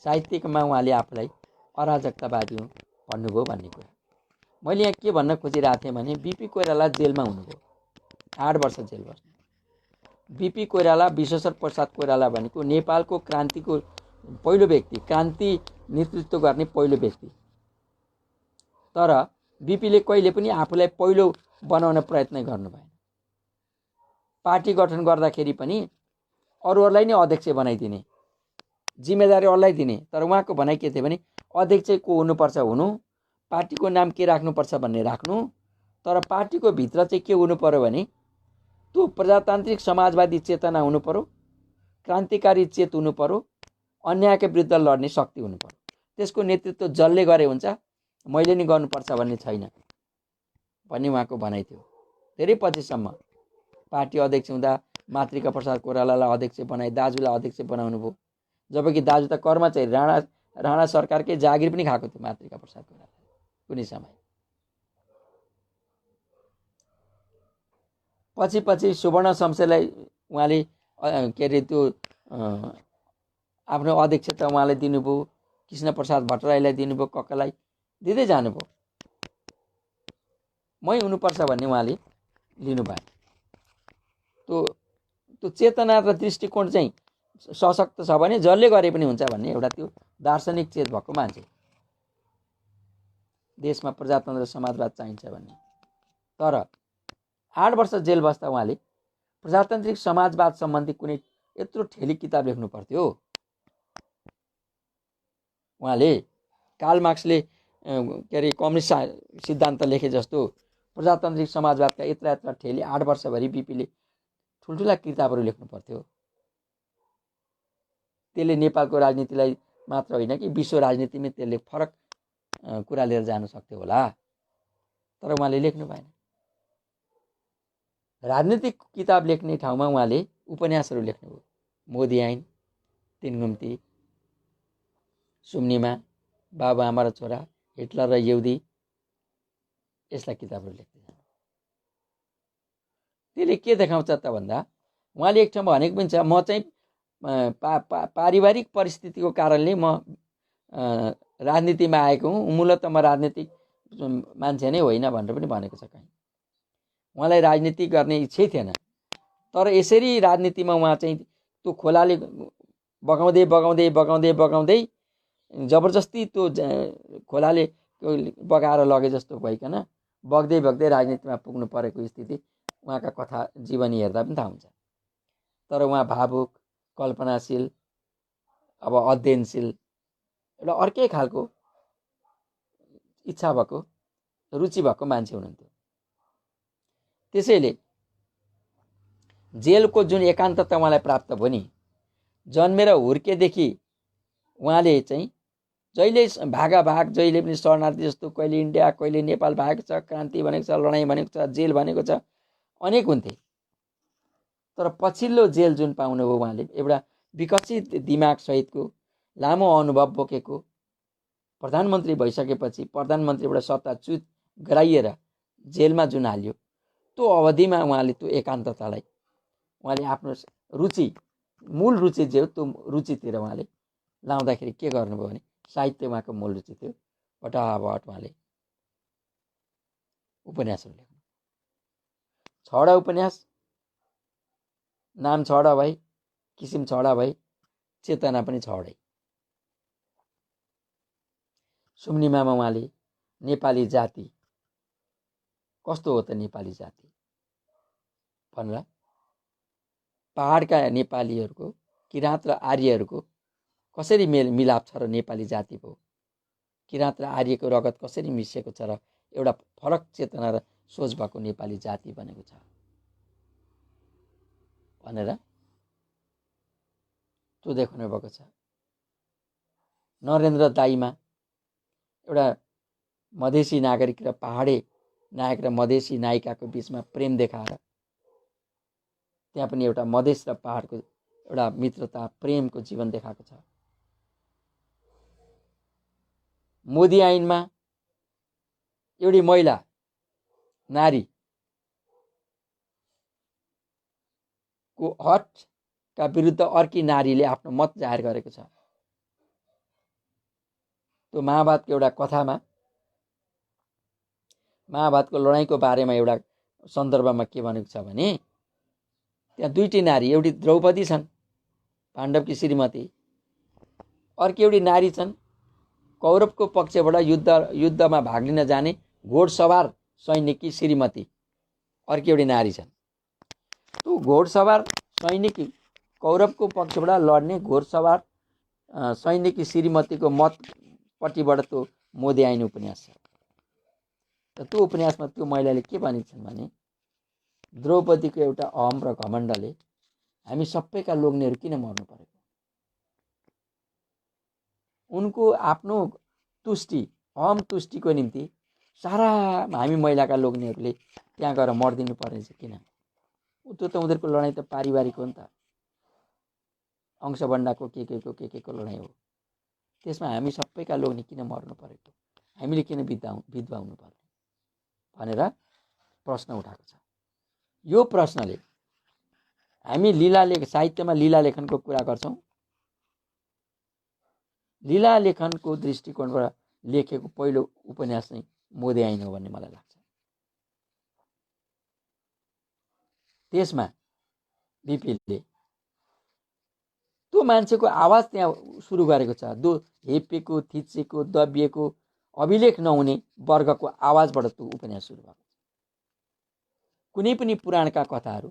साहित्यिकमा उहाँले आफूलाई अराजकतावादी भन्नुभयो भन्ने कुरा। मैले यहाँ के भन्न खोजिरहेको थिएँ भने बिपी कोइराला जेलमा हुनुभयो, 8 वर्ष जेल बस्नु। बिपी कोइराला, विश्वेश्वर प्रसाद कोइराला भनेको नेपालको क्रान्तिको पहिलो व्यक्ति, क्रान्ति नेतृत्व गर्ने पहिलो व्यक्ति। तर बिपीले कहिले पनि आफूलाई पहिलो बनाउने प्रयत्न गर्नु भएन। पार्टी गठन गर्दाखेरि पनि अरूहरूलाई नै अध्यक्ष बनाइदिने, जिम्मेदारी अरूलाई दिने। तर उहाँको भनाइ के थियो भने अध्यक्ष को हुनुपर्छ हुनु, पार्टीको नाम के राख्नुपर्छ भन्ने राख्नु, तर पार्टीको भित्र चाहिँ के हुनु पर्यो भने त्यो प्रजातान्त्रिक समाजवादी चेतना हुनु पर्यो, क्रान्तिकारी चेत हुनु पर्यो, अन्यायका विरुद्ध लड्ने शक्ति हुनु पर्यो। त्यसको नेतृत्व जसले गरे हुन्छ, मैले नि गर्नुपर्छ भन्ने छैन भन्ने उहाँको भनाइ थियो। धेरै पछिसम्म पार्टी अध्यक्ष हुँदा मातृका प्रसाद कोइरालालाई अध्यक्ष बनाए, दाजुलाई अध्यक्ष बनाउनु भयो। जबकि दाजु त कर्मचारी, राणा सरकारकै जागिर पनि खाएको थियो मातृका प्रसाद कोइराला कुनै समय। पछि सुवर्ण शमशेरलाई उहाँले के अरे त्यो आफ्नो अध्यक्षता उहाँलाई दिनुभयो, कृष्ण प्रसाद भट्टराईलाई दिनुभयो, कक्कलाई दिँदै जानुभयो। मै हुनुपर्छ भन्ने उहाँले लिनुभयो। त्यो चेतना र दृष्टिकोण चाहिँ सशक्त छ भने जसले गरे पनि हुन्छ भन्ने एउटा त्यो दार्शनिक चेत भएको मान्छे। देशमा प्रजातन्त्र समाजवाद चाहिन्छ भन्ने। तर 8 वर्ष जेल बस्दा उहाँले प्रजातान्त्रिक समाजवाद सम्बन्धी कुनै यत्रो ठेली किताब लेख्नु पर्थ्यो। उहाँले कार्ल मार्क्सले के अरे कम्युनिस्ट सिद्धान्त लेखे जस्तो प्रजातान्त्रिक समाजवादका यत्रा ठेली 8 वर्षभरि बिपीले ठुल्ठुला किताबहरू लेख्नु पर्थ्यो। त्यसले नेपालको राजनीतिलाई मात्र होइन कि विश्व राजनीतिमै त्यसले फरक कुरा लिएर जान सक्थ्यो होला। तर उहाँले लेख्नु भएन। राजनीतिक किताब लेख्ने ठाउँमा उहाँले उपन्यासहरू लेख्नुभयो। मोदी ऐन, 3 घुम्ती, सुम्निमा, बाबुआमा र छोरा, हिटलर र यहुदी, यसलाई किताबहरू लेख्दै जानु। त्यसले के देखाउँछ त भन्दा उहाँले एक ठाउँमा भनेको पनि छ, म चाहिँ पारिवारिक परिस्थितिको कारणले म राजनीतिमा आएको हुँ, मूलत म राजनीतिक मान्छे नै होइन भनेर पनि भनेको छ। कहीँ उहाँलाई राजनीति गर्ने इच्छै थिएन। तर यसरी राजनीतिमा उहाँ चाहिँ त्यो खोलाले बगाउँदै बगाउँदै बगाउँदै बगाउँदै जबरजस्ती त्यो खोलाले बगाएर लगे जस्तो भइकन बग्दै बग्दै राजनीतिमा पुग्नु परेको स्थिति उहाँका कथा जीवनी हेर्दा पनि थाहा हुन्छ। तर उहाँ भावुक, कल्पनाशील, अब अध्ययनशील, एउटा अर्कै खालको इच्छा भएको, रुचि भएको मान्छे हुनुहुन्थ्यो। त्यसैले जेलको जुन एकान्तता उहाँलाई प्राप्त भयो नि, जन्मेर हुर्केदेखि उहाँले चाहिँ जहिले भागाभाग, जहिले पनि शरणार्थी जस्तो, कहिले इन्डिया कहिले नेपाल भागेको छ, क्रान्ति भनेको छ, लडाइँ भनेको छ, जेल भनेको छ, अनेक हुन्थे। तर पछिल्लो जेल जुन पाउनुभयो उहाँले, एउटा विकसित दिमाग सहितको लामो अनुभव बोकेको प्रधानमन्त्री भइसकेपछि प्रधानमन्त्रीबाट सत्ताच्युत गराइएर जेलमा जुन हाल्यो, त्यो अवधिमा उहाँले त्यो एकान्ततालाई उहाँले आफ्नो रुचि, मूल रुचि जे हो त्यो रुचितिर उहाँले लाउँदाखेरि के गर्नुभयो भने साहित्य उहाँको मूल रुचि थियो। फटाफट उहाँले उपन्यासहरू लेख्नु, 6वटा उपन्यास, नाम 6वटा भई, किसिम 6वटा भई, चेतना पनि 6वटै। सुम्निमामा उहाँले नेपाली जाति कस्तो हो त नेपाली जाति भनेर पहाडका नेपालीहरूको, किराँत र आर्यहरूको कसरी मिलाप छ र नेपाली जाति भयो, किराँत र आर्यको रगत कसरी मिसिएको छ र एउटा फरक चेतना र सोच भएको नेपाली जाति बनेको छ भनेर त्यो देखाउनु भएको छ। नरेन्द्र दाइमा एउटा मधेसी नागरिक र पहाडे नायक र मधेसी नायिकाको बिचमा प्रेम देखाएर त्यहाँ पनि एउटा मधेस र पहाडको एउटा मित्रता, प्रेमको जीवन देखाएको छ। मोदी ऐनमा एउटी महिला नारी को हटका विरुद्ध अर्की नारीले आफ्नो मत जाहेर गरेको छ। त्यो महाभारतको एउटा कथामा, महाभारतको लडाईँको बारेमा एउटा सन्दर्भमा के भनेको छ भने त्यहाँ दुईटी नारी, एउटी द्रौपदी छन् पाण्डवकी श्रीमती, अर्की एउटी नारी छन् कौरवको पक्षबाट युद्धमा भाग लिन जाने घोडसवार सैनिककी श्रीमती, अर्की एउटी नारी छन्। त्यो घोडसवार सैनिक, कौरवको पक्षबाट लड्ने घोडसवार सैनिककी श्रीमतीको मतपट्टिबाट त्यो मोदी ऐन उपन्यास छ। र त्यो उपन्यासमा त्यो महिलाले के भनिन्छन् भने द्रौपदीको एउटा अहम र घमण्डले हामी सबैका लोग्नेहरू किन मर्नु परेको, उनको आफ्नो तुष्टि, अहम तुष्टिको निम्ति सारा हामी महिलाका लोग्नेहरूले त्यहाँ गएर मर्दिनु पर्ने चाहिँ किन? त्यो त उनीहरूको लडाइँ त पारिवारिक हो नि त, अंशबन्डाको के लडाइँ हो। त्यसमा हामी सबैका लोग्ने किन मर्नु परेको, हामीले किन विधवा हुनु पर्ने भनेर प्रश्न उठाएको छ। यो प्रश्नले हामी साहित्यमा लीला लेखनको कुरा गर्छौँ, लीला लेखनको दृष्टिकोणबाट लेखेको पहिलो उपन्यास चाहिँ मोदी ऐन हो भन्ने मलाई लाग्छ। त्यसमा बिपीले त्यो मान्छेको आवाज त्यहाँ सुरु गरेको छ, हेपेको, थिचेको, दबिएको, अभिलेख नहुने वर्गको आवाजबाट त्यो उपन्यास सुरु भएको छ। कुनै पनि पुराणका कथाहरू,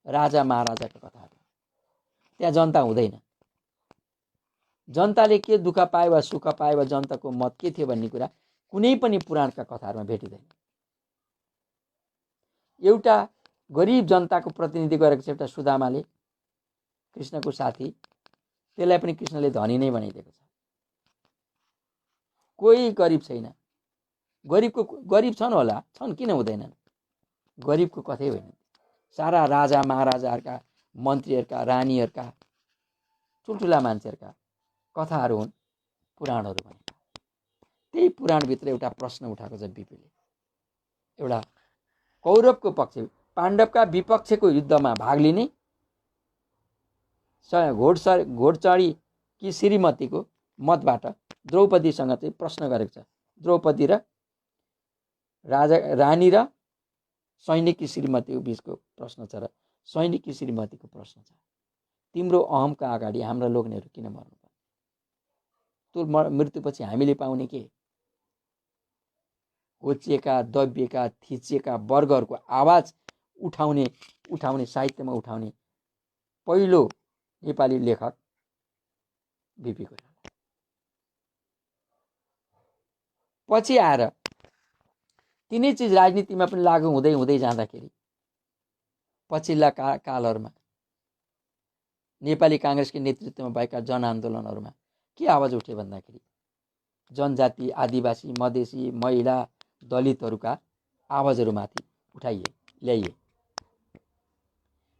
राजा महाराजाका कथाहरू, त्यहाँ जनता हुँदैन। जनताले के दुःख पाए वा सुख पाए वा जनताको मत के थियो भन्ने कुरा कुनै पनि पुराणका कथाहरूमा भेटिँदैन। एउटा गरिब जनताको प्रतिनिधि गरेको छ एउटा सुदामाले, कृष्णको साथी, त्यसलाई पनि कृष्णले धनी नै बनाइदिएको छ। कोही गरिब छैन, गरिब छन् होला, छन्, किन हुँदैनन्? गरिबको कथै होइन। सारा राजा महाराजाहरूका, मन्त्रीहरूका, रानीहरूका, ठुल्ठुला मान्छेहरूका कथाहरू हुन् पुराणहरू भनेका। त्यही पुराणभित्र एउटा प्रश्न उठाएको छ बिपीले। एउटा कौरवको पक्ष, पाण्डवका विपक्षको युद्धमा भाग लिने घोडचढी कि श्रीमतीको मतबाट द्रौपदीसँग चाहिँ प्रश्न गरेको छ। द्रौपदी र रानी र सैनिककी श्रीमतीको बिचको प्रश्न छ र सैनिककी श्रीमतीको प्रश्न छ, तिम्रो अहमका अगाडि हाम्रा लोग्नेहरू किन मर्नु पर्ने? त्यो मृत्युपछि हामीले पाउने के? होचिएका, दबिएका, थिचिएका वर्गहरूको आवाज उठाउने साहित्यमा उठाउने पहिलो नेपाली लेखक बिपी कोइराला। पछि आएर तिनै चिज राजनीतिमा पनि लागू हुँदै जाँदाखेरि पछिल्ला कालहरूमा नेपाली काङ्ग्रेसको नेतृत्वमा भएका जनआन्दोलनहरूमा के आवाज उठ्यो भन्दाखेरि जनजाति, आदिवासी, मधेसी, महिला, दलितहरूका आवाजहरूमाथि ल्याइए।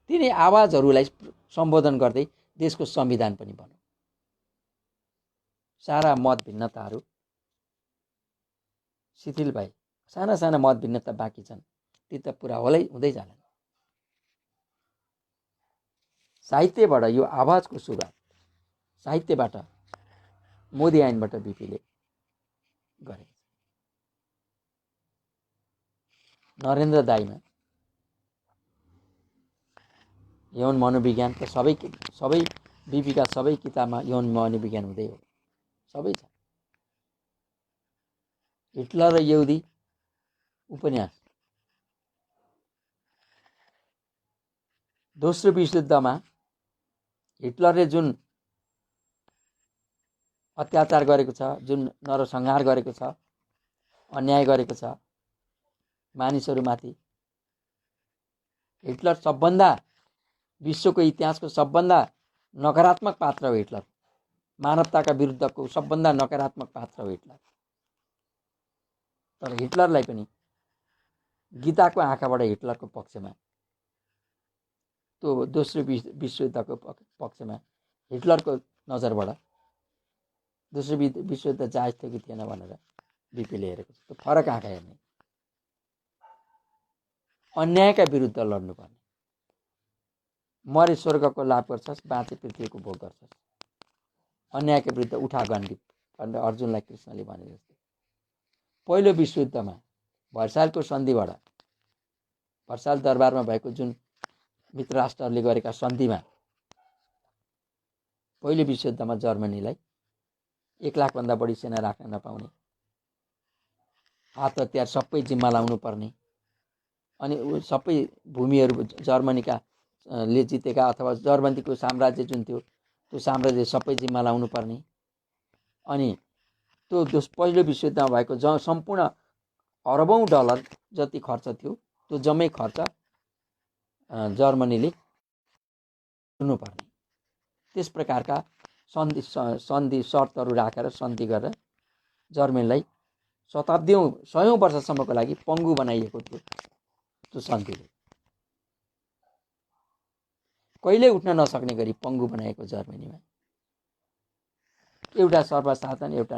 तिनै आवाजहरूलाई सम्बोधन गर्दै देशको संविधान पनि बन्यो। सारा मत भिन्नताहरू शिथिल भए, साना साना मत भिन्नता बाँकी छन्, ती त पुरा हुँदै जालान्। साहित्यबाट यो आवाजको सुरुवात साहित्यबाट मोदी ऐनबाट बिपीले गरे। नरेन्द्र दाइमा यौन मनोविज्ञानका सबै बिपीका सबै किताबमा यौन मनोविज्ञान हुँदै हो, सबै छ। हिटलर र यहुदी उपन्यास, दोस्रो विश्वयुद्धमा हिटलरले जुन अत्याचार गरेको छ, जुन नरसंहार गरेको छ, अन्याय गरेको छ मानिसहरूमाथि, हिटलर सबभन्दा विश्वको इतिहासको सबभन्दा नकारात्मक पात्र हो। हिटलर मानवताका विरुद्धको सबभन्दा नकारात्मक पात्र हो हिटलर। तर हिटलरलाई पनि गीताको आँखाबाट हिटलरको पक्षमा, त्यो दोस्रो विश्वयुद्धको पक्षमा हिटलरको नजरबाट दोस्रो विश्वयुद्ध जायज थियो कि थिएन भनेर बिपीले हेरेको छ। त्यो फरक आँखा हेर्ने, अन्यायका विरुद्ध लड्नुपर्ने। मरे स्वर्गको लाभ गर्छस्, बाँचे पृथ्वीको भोग गर्छस्। अन्यायका विरुद्ध उठा गण्डीप भनेर अर्जुनलाई कृष्णले भने जस्तै पहिलो विश्वयुद्धमा भर्सायको सन्धिबाट, भर्सायल दरबारमा भएको जुन मित्र राष्ट्रहरूले गरेका सन्धिमा पहिलो विश्वयुद्धमा जर्मनीलाई 1 लाखभन्दा बढी सेना राख्न नपाउने, हात हतियार सबै जिम्मा लाउनु पर्ने, अनि सबै भूमिहरू जर्मनीका ले जितेका अथवा जर्मनीको साम्राज्य जुन थियो त्यो साम्राज्य सबै जिम्मा लाउनु पर्ने, अनि त्यो पहिलो विश्वयुद्धमा भएको सम्पूर्ण अरबौं डलर जति खर्च थियो त्यो जम्मै खर्च जर्मनीले गर्नुपर्ने। त्यस प्रकारका सन्धि शर्तहरू राखेर सन्धि गरेर जर्मनीलाई शताब्दीौं 100औं वर्षसम्मको लागि पङ्गु बनाइएको थियो। त्यो सन्धिले कहिले उठ्न नसक्ने गरी पङ्गु बनाएको जर्मनीमा एउटा सर्वसाधारण, एउटा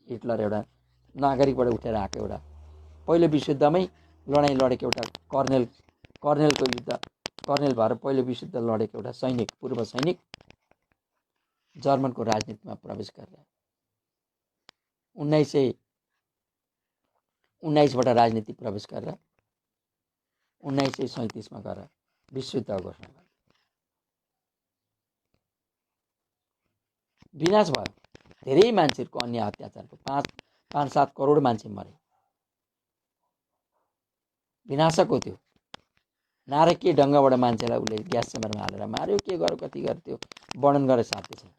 हिटलर, एउटा नागरिकबाट उठेर आएको, एउटा पहिलो विश्वयुद्धमै लडाइँ लडेको एउटा कर्नेलको युद्ध, कर्नेल भएर पहिलो विश्वयुद्ध लडेको एउटा सैनिक, पूर्व सैनिक जर्मनको राजनीतिमा प्रवेश गरेर 1919बाट राजनीति प्रवेश गरेर 1937मा गएर विश्वयुद्ध घोषणा गरे। विनाश भयो। धेरै मान्छेहरूको अन्य अत्याचारको 5-7 करोड मान्छे मरे। विनाशक हो त्यो। नारकीय ढङ्गबाट मान्छेलाई उसले ग्यास चेम्बरमा हालेर मार्यो, के गर्यो, कति गर्यो, त्यो वर्णन गरेर साध्य छैन।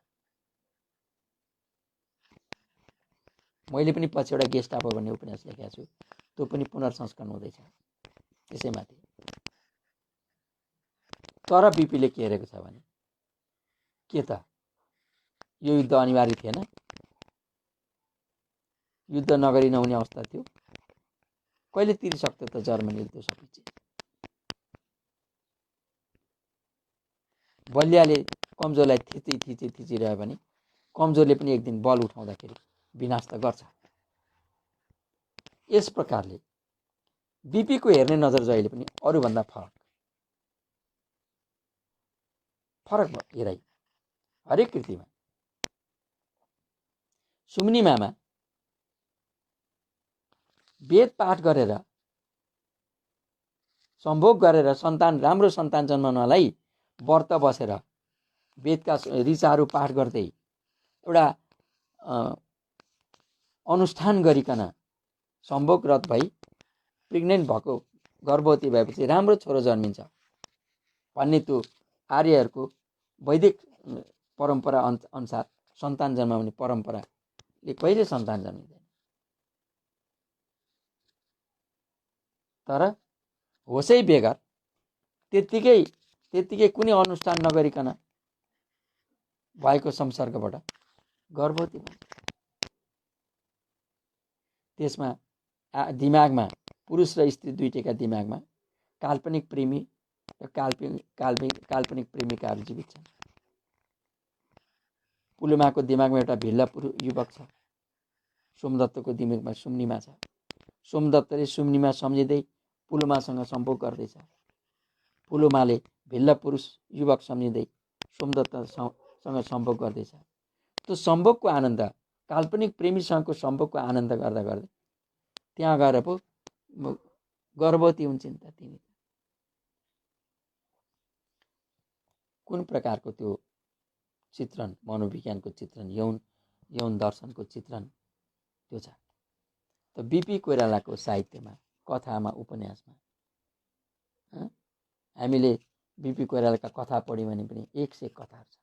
मैले पनि पछि एउटा गेस्टापो भन्ने उपन्यास लेखेको छु, त्यो पनि पुनर्संस्करण हुँदैछ त्यसैमाथि। तर बिपीले के हेरेको छ भने के त यो युद्ध अनिवार्य थिएन, युद्ध नगरी नहुने अवस्था थियो, कहिले तिरिसक्थ्यो त जर्मनीले त्यो सबै चिज। बलियाले कमजोरलाई थिचिरह्यो भने कमजोरले पनि एक दिन बल उठाउँदाखेरि विनाश त गर्छ। यस प्रकारले बिपीको हेर्ने नजर जहिले पनि अरूभन्दा फरक हेराइ। हरेक कृतिमा सुम्नी मामा वेद पाठ गरेर सम्भोग गरेर राम्रो सन्तान जन्माउनलाई व्रत बसेर वेदका ऋचाहरू पाठ गर्दै एउटा अनुष्ठान गरिकन सम्भोगरत भई प्रेग्नेन्ट भएको, गर्भवती भएपछि राम्रो छोरो जन्मिन्छ भन्ने त्यो आर्यहरूको वैदिक परम्परा अनुसार सन्तान जन्माउने परम्पराले कहिले सन्तान जन्मिँदैन। तर होसै बेगर त्यत्तिकै कुनै अनुष्ठान नगरिकन भएको संसर्गबाट गर्भवती भन्छ। त्यसमा दिमागमा पुरुष र स्त्री दुईटैका दिमागमा काल्पनिक प्रेमी र काल्पनिक प्रेमिकाहरू जीवित छन्। पुलुमाको दिमागमा एउटा भिल्ला युवक छ, सोमदत्तको दिमागमा सुम्निमा छ। सोमदत्तले सुम्निमा सम्झिँदै पुलुमासँग सम्भोग गर्दैछ। पुलुमाले भिल्ला पुरुष युवक सम्झिँदै सोमदत्तसँग सम्भोग गर्दैछ। त्यो सम्भोगको आनन्द, काल्पनिक प्रेमीसँगको सम्भोगको आनन्द गर्दा गर्दै त्यहाँ गएर पो गर्भवती हुन्छन् त तिमी। कुन प्रकारको त्यो चित्रण, मनोविज्ञानको चित्रण, यौन दर्शनको चित्रण त्यो छ। त बिपी कोइरालाको साहित्यमा, कथामा, उपन्यासमा हामीले बिपी कोइरालाका कथा पढ्यौँ भने पनि 1 से 1 कथाहरू छ।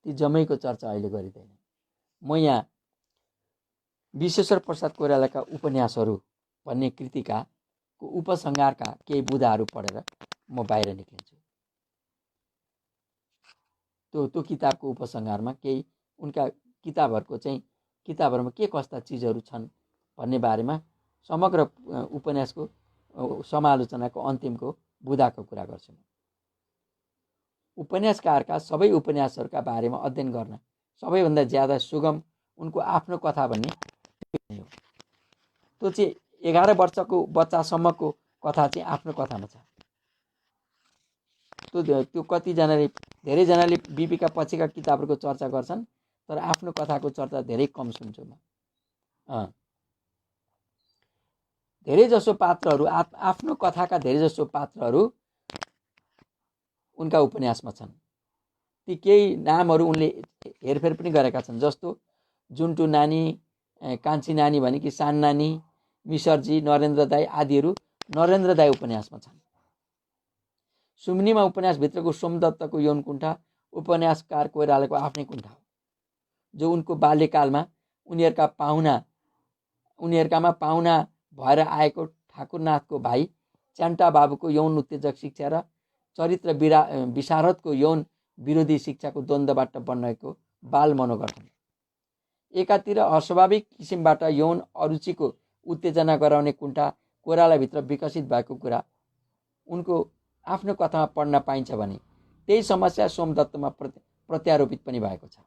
ती जम्मैको चर्चा अहिले गरिँदैन। म यहाँ विश्वेश्वर प्रसाद कोइरालाका उपन्यासहरू भन्ने कृतिकाको उपसंहारका केही बुँदाहरू पढेर म बाहिर निक्लिन्छु। त्यो किताबको उपसंहारमा केही उनका किताबहरूमा के कस्ता चिजहरू छन् भन्ने बारेमा समग्र उपन्यासको समालोचनाको अन्तिमको बुँदाको कुरा गर्छु। उपन्यासकारका सबै उपन्यासहरूका बारेमा अध्ययन गर्न सबैभन्दा ज्यादा सुगम उनको आफ्नो कथा भन्ने हो। त्यो चाहिँ 11 वर्षको बच्चासम्मको कथा चाहिँ आफ्नो कथामा छ। त्यो धेरैजनाले बिपीका पछिका किताबहरूको चर्चा गर्छन्, तर आफ्नो कथाको चर्चा धेरै कम सुन्छु म। धेरैजसो पात्रहरू, आफ्नो कथाका धेरैजसो पात्रहरू उनका उपन्यासमा छन्। ती केही नामहरू उनले हेरफेर पनि गरेका छन्, जस्तो जुन्टु नानी, कान्छी नानी भनेकी सान नानी, मिसरजी, नरेन्द्र दाई आदिहरू नरेन्द्र दाई उपन्यासमा छन्। सुम्निमा उपन्यासभित्रको सोमदत्तको यौनकुण्ठा उपन्यासकार कोइरालाको आफ्नै कुण्ठा हो, जो उनको बाल्यकालमा उनीहरूकामा पाहुना भएर आएको ठाकुरनाथको भाइ च्यान्टा बाबुको यौन उत्तेजक शिक्षा र चरित्र विशारदको यौन विरोधी शिक्षाको द्वन्द्वबाट बनेको बाल मनोगठन। एकातिर अस्वाभाविक किसिमबाट यौन अरुचिको उत्तेजना गराउने कुण्ठा कोइरालाभित्र विकसित भएको कुरा उनको आफ्नो कथामा पढ्न पाइन्छ भने त्यही समस्या सोमदत्तमा प्रत्यारोपित पनि भएको छ।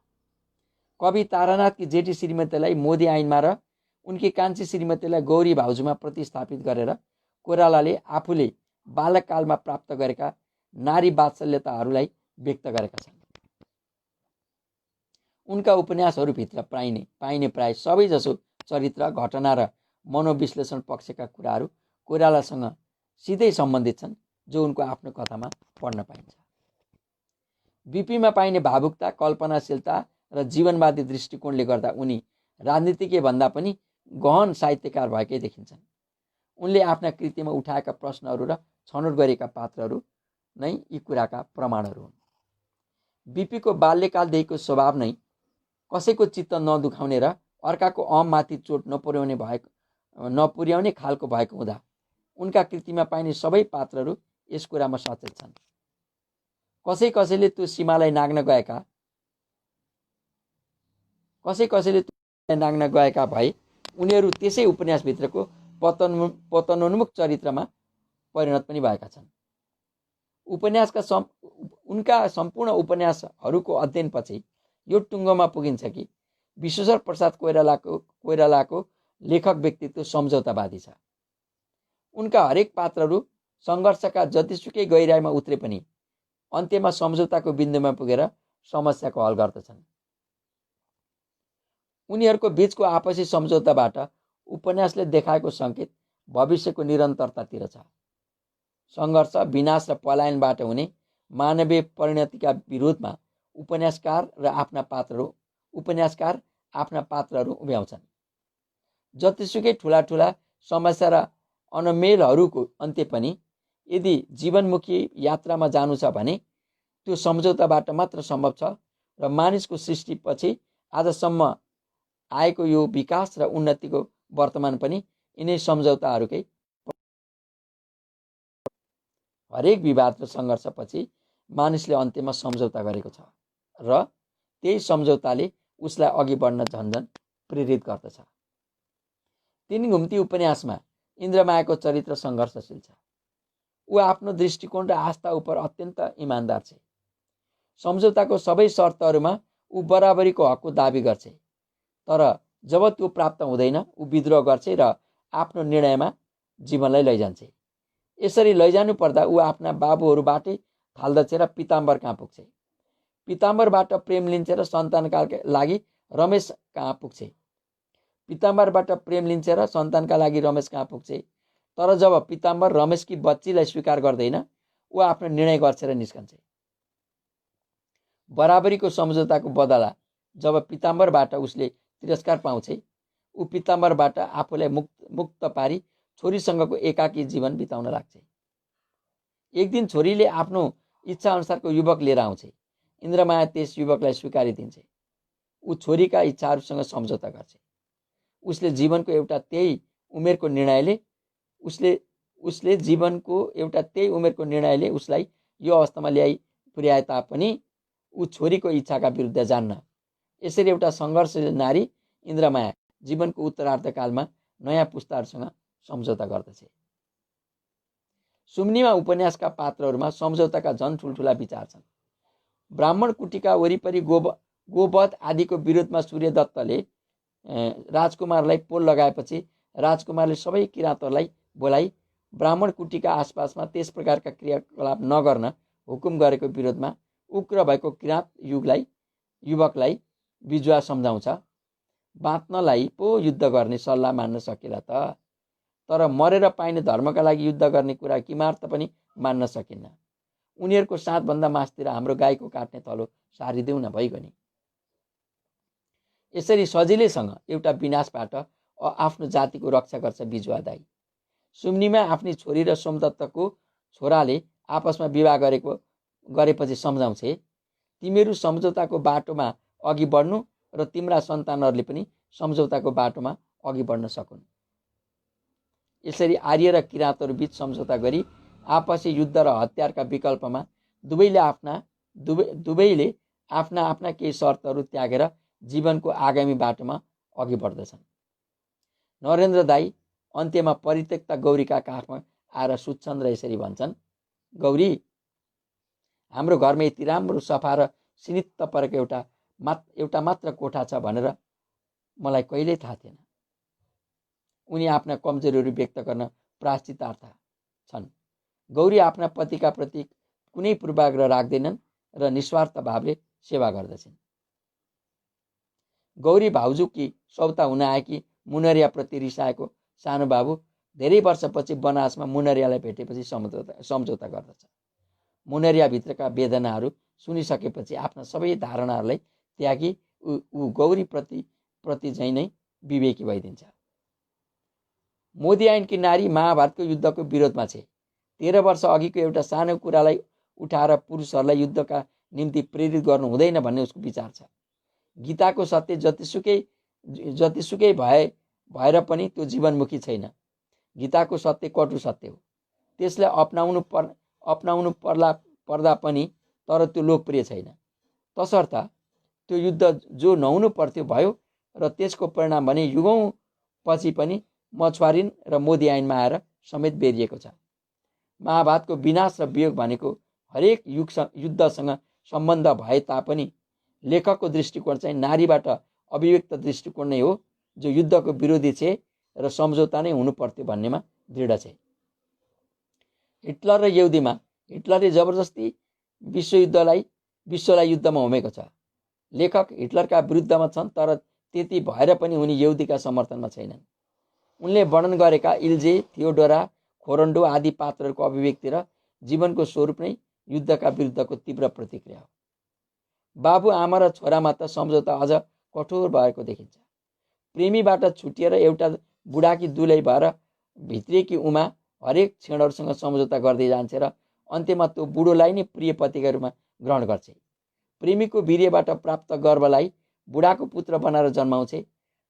कवि तारानाथकी जेठी श्रीमतीलाई मोदी ऐनमा र उनकी कान्छी श्रीमतीलाई गौरी भाउजूमा प्रतिस्थापित गरेर कोइरालाले आफूले बालककालमा प्राप्त गरेका नारी वात्सल्यताहरूलाई व्यक्त गरेका छन्। उनका उपन्यासहरूभित्र पाइने प्राय सबैजसो चरित्र, घटना र मनोविश्लेषण पक्षका कुराहरू कोइरालासँग सिधै सम्बन्धित छन्, जो उनको आफ्नो कथामा पढ्न पाइन्छ। बिपीमा पाइने भावुकता, कल्पनाशीलता र जीवनवादी दृष्टिकोणले गर्दा उनी राजनीतिज्ञ भन्दा पनि गहन साहित्यकार भएकै देखिन्छन्। उनले आफ्ना कृतिमा उठाएका प्रश्नहरू र छनौट गरेका पात्रहरू नै यी कुराका प्रमाणहरू हुन्। बिपीको बाल्यकालदेखिको स्वभाव नै कसैको चित्त नदुखाउने र अर्काको अहममाथि चोट नपुर्याउने खालको भएको हुँदा उनका कृतिमा पाइने सबै पात्रहरू यस कुरामा सचेत छन्। कसैले त्यो सीमालाई नाग्न गएका भए उनीहरू त्यसै उपन्यासभित्रको पतनोन्मुख चरित्रमा परिणत पनि भएका छन्। उनका सम्पूर्ण उपन्यासहरूको अध्ययनपछि यो टुङ्गोमा पुगिन्छ कि विश्वेश्वर प्रसाद कोइरालाको लेखक व्यक्तित्व सम्झौतावादी छ। उनका हरेक पात्रहरू सङ्घर्षका जतिसुकै गहिराइमा उत्रे पनि अन्त्यमा सम्झौताको बिन्दुमा पुगेर समस्याको हल गर्दछन्। उनीहरूको बीचको आपसी सम्झौताबाट उपन्यासले देखाएको सङ्केत भविष्यको निरन्तरतातिर छ। सङ्घर्ष, विनाश र पलायनबाट हुने मानवीय परिणतिका विरोधमा उपन्यासकार आफ्ना पात्रहरू उभ्याउँछन्। जतिसुकै ठुला समस्या र अनमेलहरूको अन्त्य पनि यदि जीवनमुखी यात्रामा जानु छ भने त्यो सम्झौताबाट मात्र सम्भव छ र मानिसको सृष्टिपछि आजसम्म आएको यो विकास र उन्नतिको वर्तमान पनि यिनै सम्झौताहरूकै हरेक विवाद र सङ्घर्षपछि मानिसले अन्त्यमा सम्झौता गरेको छ र त्यही सम्झौताले उसलाई अघि बढ्न झन्झन प्रेरित गर्दछ। तीन घुम्ती उपन्यासमा इन्द्रमायाको चरित्र सङ्घर्षशील छ। ऊ आफ्नो दृष्टिकोण र आस्था उप अत्यन्त इमान्दार छ। सम्झौताको सबै शर्तहरूमा ऊ बराबरीको हकको दाबी गर्छ, तर जब त्यो प्राप्त हुँदैन ऊ विद्रोह गर्छ र आफ्नो निर्णयमा जीवनलाई लैजान्छ। यसरी लैजानु पर्दा ऊ आफ्ना बाबुहरूबाटै थाल्दछ र पिताम्बर कहाँ पुग्छ। पिताम्बरबाट प्रेम लिन्छ र सन्तानका लागि रमेश कहाँ पुग्छ। पिताम्बरबाट प्रेम लिन्छ र सन्तानका लागि रमेश कहाँ पुग्छ। तर जब पिताम्बर रमेशकी बच्चीलाई स्वीकार गर्दैन ऊ आफ्नो निर्णय गर्छ र निस्कन्छ। बराबरीको सम्झौताको बदला जब पिताम्बरबाट उसले तिरस्कार पाउँछ ऊ पिताम्बरबाट आफूलाई मुक्त पारी छोरीसँगको एकाकी जीवन बिताउन लाग्छ। एक दिन छोरीले आफ्नो इच्छा अनुसारको युवक लिएर आउँछ। इन्द्रमाया त्यस युवकलाई स्वीकारिदिन्छ। ऊ छोरीका इच्छाहरूसँग सम्झौता गर्छ। उसले जीवनको एउटा त्यही उमेरको निर्णयले उसलाई यो अवस्थामा ल्याइ पुर्याए तापनि ऊ छोरीको इच्छाका विरुद्ध जान्न। यसरी एउटा सङ्घर्षशील नारी इन्द्रमाया जीवनको उत्तरार्धकालमा नयाँ पुस्ताहरूसँग सम्झौता गर्दछ। सुम्निमा उपन्यासका पात्रहरूमा सम्झौताका झन् ठुल्ठुला विचार छन्। ब्राह्मण कुटीका वरिपरि गोवध आदिको विरोधमा सूर्यदत्तले राजकुमारलाई पोल लगाएपछि राजकुमारले सबै किराँतहरूलाई बोलाई ब्राह्मण कुटीका आसपासमा त्यस प्रकारका क्रियाकलाप नगर्न हुकुम गरेको विरोधमा उग्र भएको किराँत युवकलाई बिजुवा सम्झाउँछ। बाँच्नलाई पो युद्ध गर्ने सल्लाह मान्न सकेला त, तर मरेर पाइने धर्मका लागि युद्ध गर्ने कुरा किमार्थ पनि मान्न सकिन्न। उनीहरूको साथभन्दा मासतिर हाम्रो गाईको काट्ने थलो सारिदेऊ न भइगयो नि। यसरी सजिलैसँग एउटा विनाशबाट आफ्नो जातिको रक्षा गर्छ बिजुवा दाई। सुम्निमा आफ्नी छोरी र सोमदत्तको छोराले आपसमा विवाह गरेपछि सम्झाउँछ, तिमीहरू सम्झौताको बाटोमा अघि बढ्नु र तिम्रा सन्तानहरूले पनि सम्झौताको बाटोमा अघि बढ्न सकुन्। यसरी आर्य र किराँतहरू बीच सम्झौता गरी आपसी युद्ध र हतियारका विकल्पमा दुवैले आफ्ना केही शर्तहरू त्यागेर जीवनको आगामी बाटोमा अघि बढ्दछन्। नरेन्द्र दाई अन्त्यमा परित्यक्ता गौरीका काखमा आएर सुत्छन् र यसरी भन्छन्, गौरी, हाम्रो घरमा यति राम्रो सफा र सिनित्त परेको एउटा मात्र कोठा छ भनेर मलाई कहिल्यै थाहा थिएन। उनी आफ्ना कमजोरीहरू व्यक्त गर्न प्रायश्चितार्थ छन्। गौरी आफ्ना पतिका प्रति कुनै पूर्वाग्रह राख्दैनन् र निस्वार्थ भावले सेवा गर्दछन्। गौरी भाउजूकी सौता हुन आएकी मुनरियाप्रति रिसाएको सानो बाबु धेरै वर्षपछि बनारसमा मुनरियालाई भेटेपछि सम्झौता गर्दछ। मुनरियाभित्रका वेदनाहरू सुनिसकेपछि आफ्ना सबै धारणाहरूलाई त्यागी ऊ गौरी प्रति झैँ नै विवेकी भइदिन्छ। मोदी ऐनकी नारी महाभारतको युद्धको विरोधमा छ। 13 वर्ष अघिको एउटा सानो कुरालाई उठाएर पुरुषहरूलाई युद्धका निम्ति प्रेरित गर्नु हुँदैन भन्ने उसको विचार छ। गीताको सत्य जतिसुकै भएर पनि त्यो जीवनमुखी छैन। गीताको सत्य कटु सत्य हो। त्यसलाई अपनाउनु पर्दा पनि तर त्यो लोकप्रिय छैन। तसर्थ त्यो युद्ध जो नहुनु पर्थ्यो भयो र त्यसको परिणाम भने युगौँ पछि पनि मछुवारिन र मोदी ऐनमा आएर समेत बेरिएको छ। महाभारतको विनाश र वियोग भनेको हरेक युद्धसँग सम्बन्ध भए तापनि लेखकको दृष्टिकोण चाहिँ नारीबाट अभिव्यक्त दृष्टिकोण नै हो, जो युद्धको विरोधी छ र सम्झौता नै हुनु पर्थ्यो भन्नेमा दृढ छ। हिटलर र यहुदीमा हिटलरले जबरजस्ती विश्वलाई युद्धमा होमेको छ। लेखक हिटलरका विरुद्धमा छन्, तर त्यति भएर पनि उनी यहुदीका समर्थनमा छैनन्। उनले वर्णन गरेका इल्जे, थियोडोरा, खोरन्डो आदि पात्रहरूको अभिव्यक्ति र जीवनको स्वरूप नै युद्धका विरुद्धको तीव्र प्रतिक्रिया हो। बाबु आमा र छोरामा त सम्झौता अझ कठोर भएको देखिन्छ। प्रेमीबाट छुटिएर एउटा बुढाकी दुलै भएर भित्रिएकी उमा हरेक क्षणहरूसँग सम्झौता गर्दै जान्छ र अन्त्यमा त्यो बुढोलाई नै प्रिय पतिका रूपमा ग्रहण गर्छ। प्रेमीको वीर्यबाट प्राप्त गर्वलाई बुढाको पुत्र बनाएर जन्माउँछ,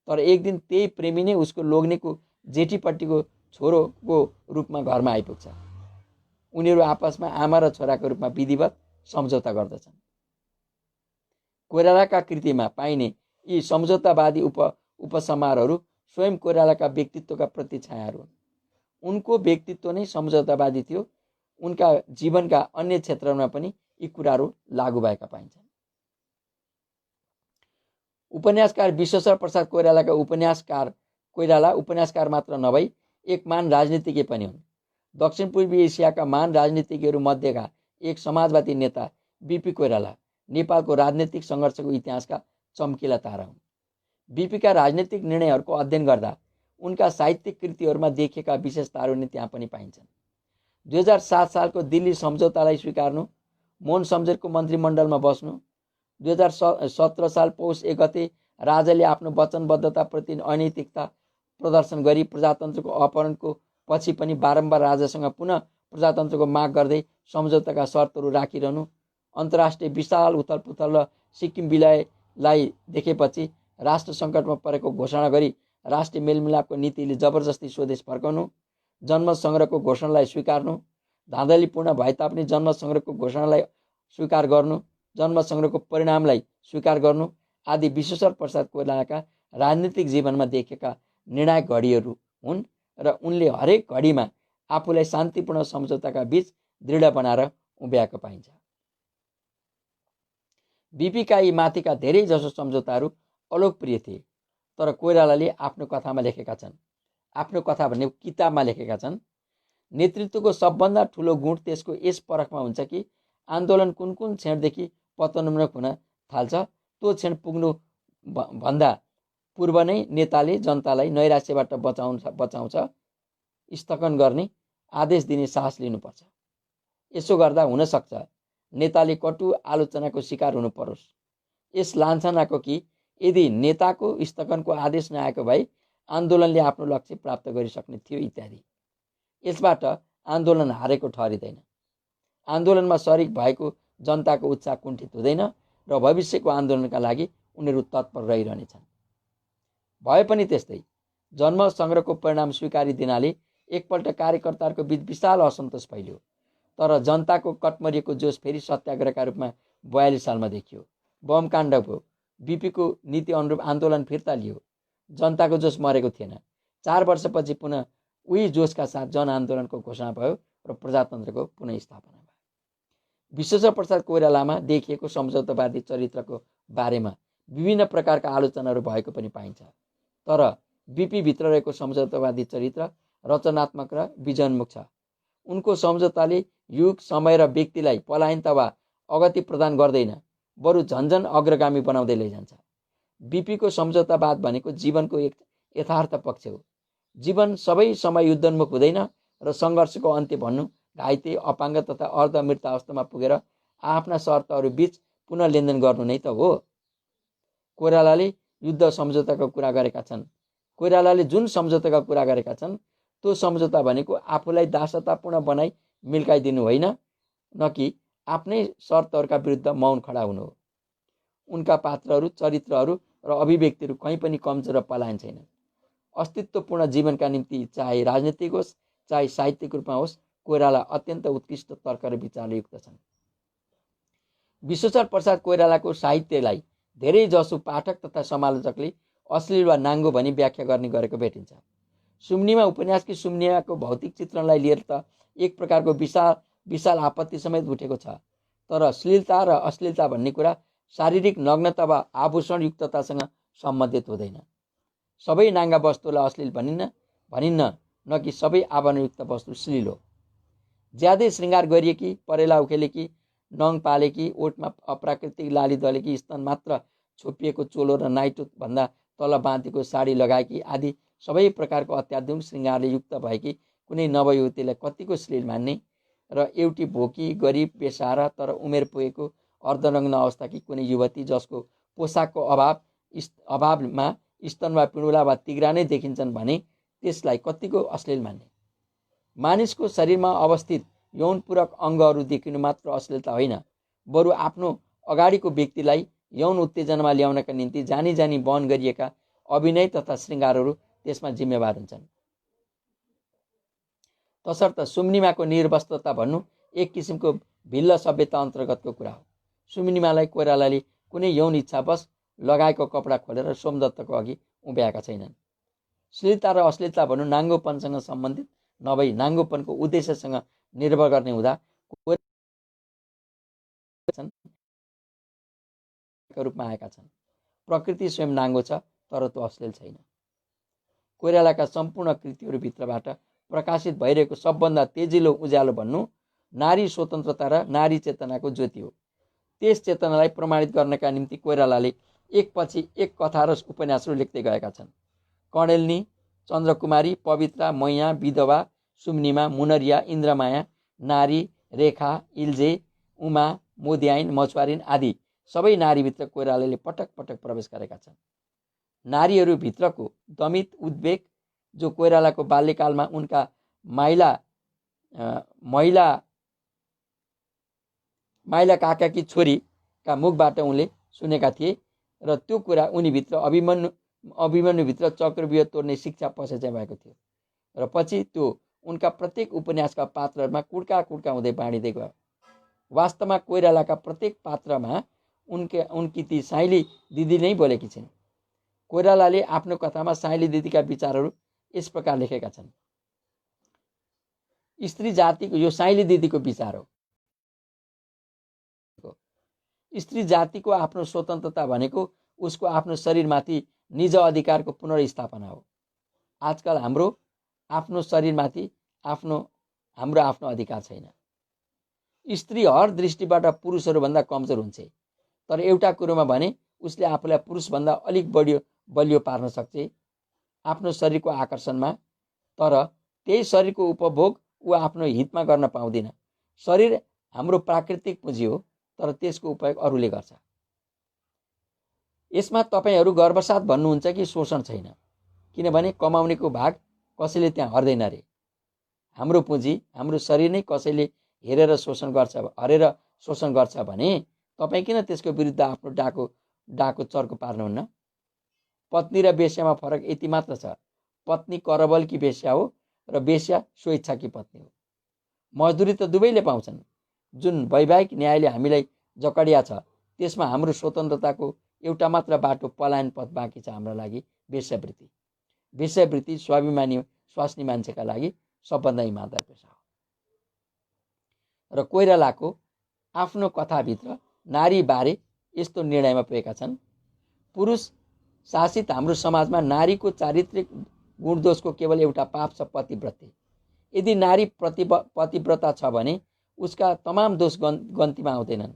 तर एक दिन त्यही प्रेमी नै उसको लोग्नेको जेठीपट्टिको छोरोको रूपमा घरमा आइपुग्छ। उनीहरू आपसमा आमा र छोराको रूपमा विधिवत सम्झौता गर्दछन्। कोइरालाका कृतिमा पाइने यी सम्झौतावादी उपसंहारहरू स्वयं कोइरालाका व्यक्तित्वका प्रतिछायाहरू हुन्। उनको व्यक्तित्व नै सम्झौतावादी थियो। उनका जीवनका अन्य क्षेत्रहरूमा पनि यी कुराहरू लागू भएका पाइन्छन्। उपन्यासकार विश्वेश्वर प्रसाद कोइरालाका कोइराला उपन्यासकार मात्र नभई एक महान राजनीतिज्ञ पनि हुन्। दक्षिण पूर्वी एसियाका महान राजनीतिज्ञहरू मध्येका एक समाजवादी नेता बीपी कोइराला नेपालको राजनीतिक सङ्घर्षको इतिहासका चम्किला तारा हुन्। बीपीका राजनीतिक निर्णयहरूको अध्ययन गर्दा उनका साहित्यिक कृतिहरूमा देखिएका विशेषताहरू नै त्यहाँ पनि पाइन्छन्। 2007 सालको दिल्ली सम्झौतालाई स्वीकार्नु, मोहन शमशेरको मन्त्रीमण्डलमा बस्नु, 2017 साल पौष 1 गते राजाले आफ्नो वचनबद्धताप्रति अनैतिकता प्रदर्शन गरी प्रजातन्त्रको अपहरणको पछि पनि बारम्बार राजासँग पुनः प्रजातन्त्रको माग गर्दै सम्झौताका शर्तहरू राखिरहनु, अन्तर्राष्ट्रिय विशाल उथलपुथल र सिक्किम विलयलाई देखेपछि राष्ट्र सङ्कटमा परेको घोषणा गरी राष्ट्रिय मेलमिलापको नीतिले जबरजस्ती स्वदेश फर्काउनु, जनमत सङ्ग्रहको घोषणालाई स्वीकार्नु, धाँधलीपूर्ण भए तापनि जनमत सङ्ग्रहको घोषणालाई स्वीकार गर्नु, जनमत सङ्ग्रहको परिणामलाई स्वीकार गर्नु आदि विश्वेश्वर प्रसाद कोइरालाका राजनीतिक जीवनमा देखेका निर्णायक घडीहरू हुन् र उनले हरेक घडीमा आफूलाई शान्तिपूर्ण सम्झौताका बीच दृढ बनाएर उभ्याएको पाइन्छ। बीपीका यी माथिका धेरै जसो सम्झौताहरू अलोकप्रिय थिए, तर कोइरालाले आफ्नो कथामा लेखेका छन्, आफ्नो कथा भन्ने किताबमा लेखेका छन्, नेतृत्वको सबभन्दा ठुलो गुण त्यसको यस परखमा हुन्छ कि आन्दोलन कुन कुन क्षणदेखि पतनोन्मुख हुन थाल्छ त्यो क्षण पुग्नु भन्दा पूर्व नै नेताले जनतालाई नैराश्यबाट बचाउँछ स्थगन गर्ने आदेश दिने साहस लिनुपर्छ। यसो गर्दा हुनसक्छ नेताले कटु आलोचनाको शिकार हुनु परोस्। यस लान्छनाको कि यदि नेताको स्थगनको आदेश नआएको भए आन्दोलनले आफ्नो लक्ष्य प्राप्त गरिसक्ने थियो इत्यादि। यसबाट आन्दोलन हारेको ठहरिँदैन। आन्दोलनमा सरिक भएको जनताको उत्साह कुण्ठित हुँदैन र भविष्यको आन्दोलनका लागि उनीहरू तत्पर रहिरहनेछन्। भए पनि त्यस्तै जनमत सङ्ग्रहको परिणाम स्वीकारिदिनाले एकपल्ट कार्यकर्ताहरूको बीच विशाल असन्तोष फैलियो, तर जनताको कटमरिएको जोस फेरि सत्याग्रहका रूपमा 42 सालमा देखियो। बमकाण्ड भयो, बीपीको नीति अनुरूप आन्दोलन फिर्ता लियो, जनताको जोस मरेको थिएन। 4 वर्षपछि पुनः उही जोसका साथ जनआन्दोलनको घोषणा भयो र प्रजातन्त्रको पुनः स्थापना भयो। विश्वेश्वर प्रसाद कोइरालामा देखिएको सम्झौतावादी चरित्रको बारेमा विभिन्न प्रकारका आलोचनाहरू भएको पनि पाइन्छ, तर बीपी भित्र रहेको सम्झौतावादी चरित्र रचनात्मक र विजन्मुख छ। उनको सम्झौताले युग, समय र व्यक्तिलाई पलायनता वा अगति प्रदान गर्दैन, बरु झन्झन अग्रगामी बनाउँदै लैजान्छ। बीपीको सम्झौतावाद भनेको जीवनको एक यथार्थ पक्ष हो। जीवन सबै समय युद्धोन्मुख हुँदैन र सङ्घर्षको अन्त्य भन्नु घाइते, अपाङ्ग तथा अर्धमृत अवस्थामा पुगेर आफ्ना शर्तहरू बीच पुनः लेनदेन गर्नु नै त हो। कोइरालाले युद्ध सम्झौताको कुरा गरेका छन्। कोइरालाले जुन सम्झौताका कुरा गरेका छन् त्यो सम्झौता भनेको आफूलाई दासतापूर्ण बनाई मिल्काइदिनु होइन, न कि आफ्नै शर्तहरूका विरुद्ध मौन खडा हुनु हो। उनका पात्रहरू, चरित्रहरू र अभिव्यक्तिहरू कहीँ पनि कमजोर र पलायन छैनन्। अस्तित्वपूर्ण जीवनका निम्ति चाहे राजनीतिक होस् चाहे साहित्यिक रूपमा होस्, कोइराला अत्यन्त उत्कृष्ट तर्क र विचारले युक्त छन्। विश्वेश्वर प्रसाद कोइरालाको साहित्यलाई धेरै जसो पाठक तथा समालोचकले अश्लील वा नाङ्गो भनी व्याख्या गर्ने गरेको भेटिन्छ। सुम्निमा उपन्यासकी सुम्नियाको भौतिक चित्रणलाई लिएर त एक प्रकारको विशाल आपत्ति समेत उठेको छ, तर श्लीलता र अश्लीलता भन्ने कुरा शारीरिक नग्नता वा आभूषणयुक्ततासँग सम्बन्धित हुँदैन। सबै नाङ्गा वस्तुलाई अश्लील भनिन्न, न कि सबै आवरणयुक्त वस्तु श्लील हो। ज्यादै श्रृङ्गार गरिएकी, परेला उखेलेकी, नङ पालेकी, ओठमा अप्राकृतिक लाली दलेकी, स्तन मात्र छोपिएको चोलो र नाइटो भन्दा तल बाँधेको साडी लगाएकी आदि सबै प्रकारको अत्याधुनिक श्रृङ्गारले युक्त भएकी कुनै नवयुवतीलाई कतिको श्लील मान्ने र एउटी भोकी, गरिब, बेसहारा तर उमेर पुगेको अर्धनग्न अवस्थाकी कुनै युवती जसको पोसाकको अभावमा स्तन वा पिँडुला वा तिघ्रा नै देखिन्छन् भने त्यसलाई कतिको अश्लील मान्ने। मानिसको शरीरमा अवस्थित यौनपूरक अङ्गहरू देखिनु मात्र अश्लीलता होइन, बरु आफ्नो अगाडिको व्यक्तिलाई यौन उत्तेजनामा ल्याउनका निम्ति जानी जानी वहन गरिएका अभिनय तथा श्रृङ्गारहरू त्यसमा जिम्मेवार हुन्छन्। तसर्थ सुम्निमाको निर्वस्त्रता भन्नु एक किसिमको भिल्ल सभ्यता अन्तर्गतको कुरा हो। सुम्निमालाई कोइरालाले कुनै यौन इच्छावश लगाएको कपडा खोलेर सोमदत्तको अघि उभ्याएका छैनन्। श्लीलता र अश्लीलता भन्नु नाङ्गोपनसँग सम्बन्धित नभई नाङ्गोपनको उद्देश्यसँग निर्भर गर्ने हुँदा रूपमा आएका छन्। प्रकृति स्वयं नाङ्गो छ, तर त्यो अश्लील छैन। कोइरालाका सम्पूर्ण कृतिहरूभित्रबाट प्रकाशित भइरहेको सबभन्दा तेजिलो उज्यालो भन्नु नारी स्वतन्त्रता र नारी चेतनाको ज्योति हो। त्यस चेतनालाई प्रमाणित गर्नका निम्ति कोइरालाले एकपछि एक कथा र उपन्यासहरू लेख्दै गएका छन्। कणेलनी, चन्द्रकुमारी, पवित्रा, मैया, विधवा, सुम्निमा, मुनरिया, इन्द्रमाया, नारी, रेखा, इल्जे, उमा, मोद्याइन, मछुवारिन आदि सबै नारीभित्र कोइरालाले पटक पटक प्रवेश गरेका छन्। नारीहरूभित्रको दमित उद्वेग जो कोइरालाको बाल्यकालमा उनका माइला काकाकी छोरीका मुखबाट उनले सुनेका थिए र त्यो कुरा उनीभित्र अभिमन्युभित्र चक्रव्यूह तोड्ने शिक्षा पसेझै भएको थियो र पछि त्यो उनका प्रत्येक उपन्यासका पात्रहरूमा कुड्का हुँदै बाँडिँदै गयो। वास्तवमा कोइरालाका प्रत्येक पात्रमा उनकी ती साइली दिदी नै बोलेकी छिन्। कोइरालाले आफ्नो कथामा साइली दिदीका विचारहरू यस प्रकार लेखेका छन्। स्त्री जातिको, यो साइली दिदीको विचार हो, स्त्री जातिको आफ्नो स्वतन्त्रता भनेको उसको आफ्नो शरीरमाथि निज अधिकारको पुनर्स्थापना हो। आजकल हाम्रो आफ्नो शरीरमाथि हाम्रो आफ्नो अधिकार छैन। स्त्री हर दृष्टिबाट पुरुषहरूभन्दा कमजोर हुन्छ, तर एउटा कुरोमा भने उसले आफूलाई पुरुषभन्दा अलिक बलियो पार्न सक्छ आफ्नो शरीरको आकर्षणमा, तर त्यही शरीरको उपभोग ऊ आफ्नो हितमा गर्न पाउँदैन। शरीर हाम्रो प्राकृतिक पुँजी हो, तर त्यसको उपयोग अरूले गर्छ। यसमा तपाईहरू गर्वसाथ भन्नुहुन्छ कि शोषण छैन, किनभने कमाउनेको भाग कसैले त्यहाँ हर्दैन रे। हाम्रो पुँजी, हाम्रो शरीर नै कसैले हरेर शोषण गर्छ भने तपाईँ किन त्यसको विरुद्ध आफ्नो डाको चर्को पार्नुहुन्न? पत्नी र वेश्यामा फरक यति मात्र छ, पत्नी करबलकी वेश्या हो र वेश्या स्वेच्छाकी पत्नी हो। मजदुरी त दुवैले पाउँछन्। जुन वैवाहिक न्यायले हामीलाई जकडिया छ त्यसमा हाम्रो स्वतन्त्रताको एउटा मात्र बाटो पलायन पथ बाँकी छ हाम्रो लागि, वेश्यावृत्ति। वेश्यावृत्ति स्वाभिमानी स्वास्नी मान्छेका लागि सबभन्दा इमान्दार पेशा हो। र कोइरालाको आफ्नो कथाभित्र नारी बारे यस्तो निर्णयमा पुगेका छन्। पुरुष शासित हाम्रो समाजमा नारीको चारित्रिक गुणदोषको केवल एउटा पाप छ, पतिव्रते। यदि नारी पतिव्रता छ भने उसका तमाम दोष गन्तीमा आउँदैनन्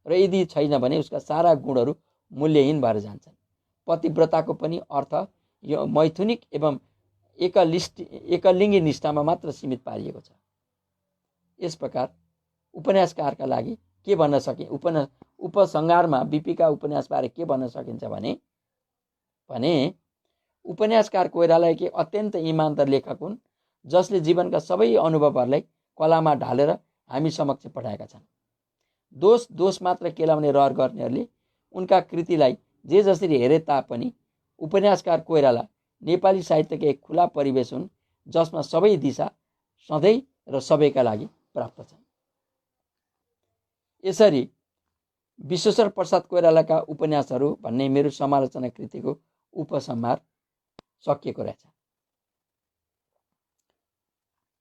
र यदि छैन भने उसका सारा गुणहरू मूल्यहीन भएर जान्छन्। पतिव्रताको पनि अर्थ यो मैथुनिक एवं एकलिङ्गी निष्ठामा मात्र सीमित पारिएको छ। यस प्रकार उपन्यासकारका लागि के भन्न सकिन्छ, उपसंहारमा बिपीका उपन्यासबारे के भन्न सकिन्छ भने उपन्यासकार कोइराला एक अत्यन्त इमान्दार लेखक हुन्, जसले जीवनका सबै अनुभवहरूलाई कलामा ढालेर हामी समक्ष पठाएका छन्। दोष मात्र केलाउने रहर गर्नेहरूले उनका कृतिलाई जे जसरी हेरे तापनि उपन्यासकार कोइराला नेपाली साहित्यको एक खुला परिवेश हुन्, जसमा सबै दिशा सधैँ र सबैका लागि प्राप्त छन्। यसरी विश्वेश्वर प्रसाद कोइरालाका उपन्यासहरू भन्ने मेरो समालोचना कृतिको उपसंहार सकिएको रहेछ।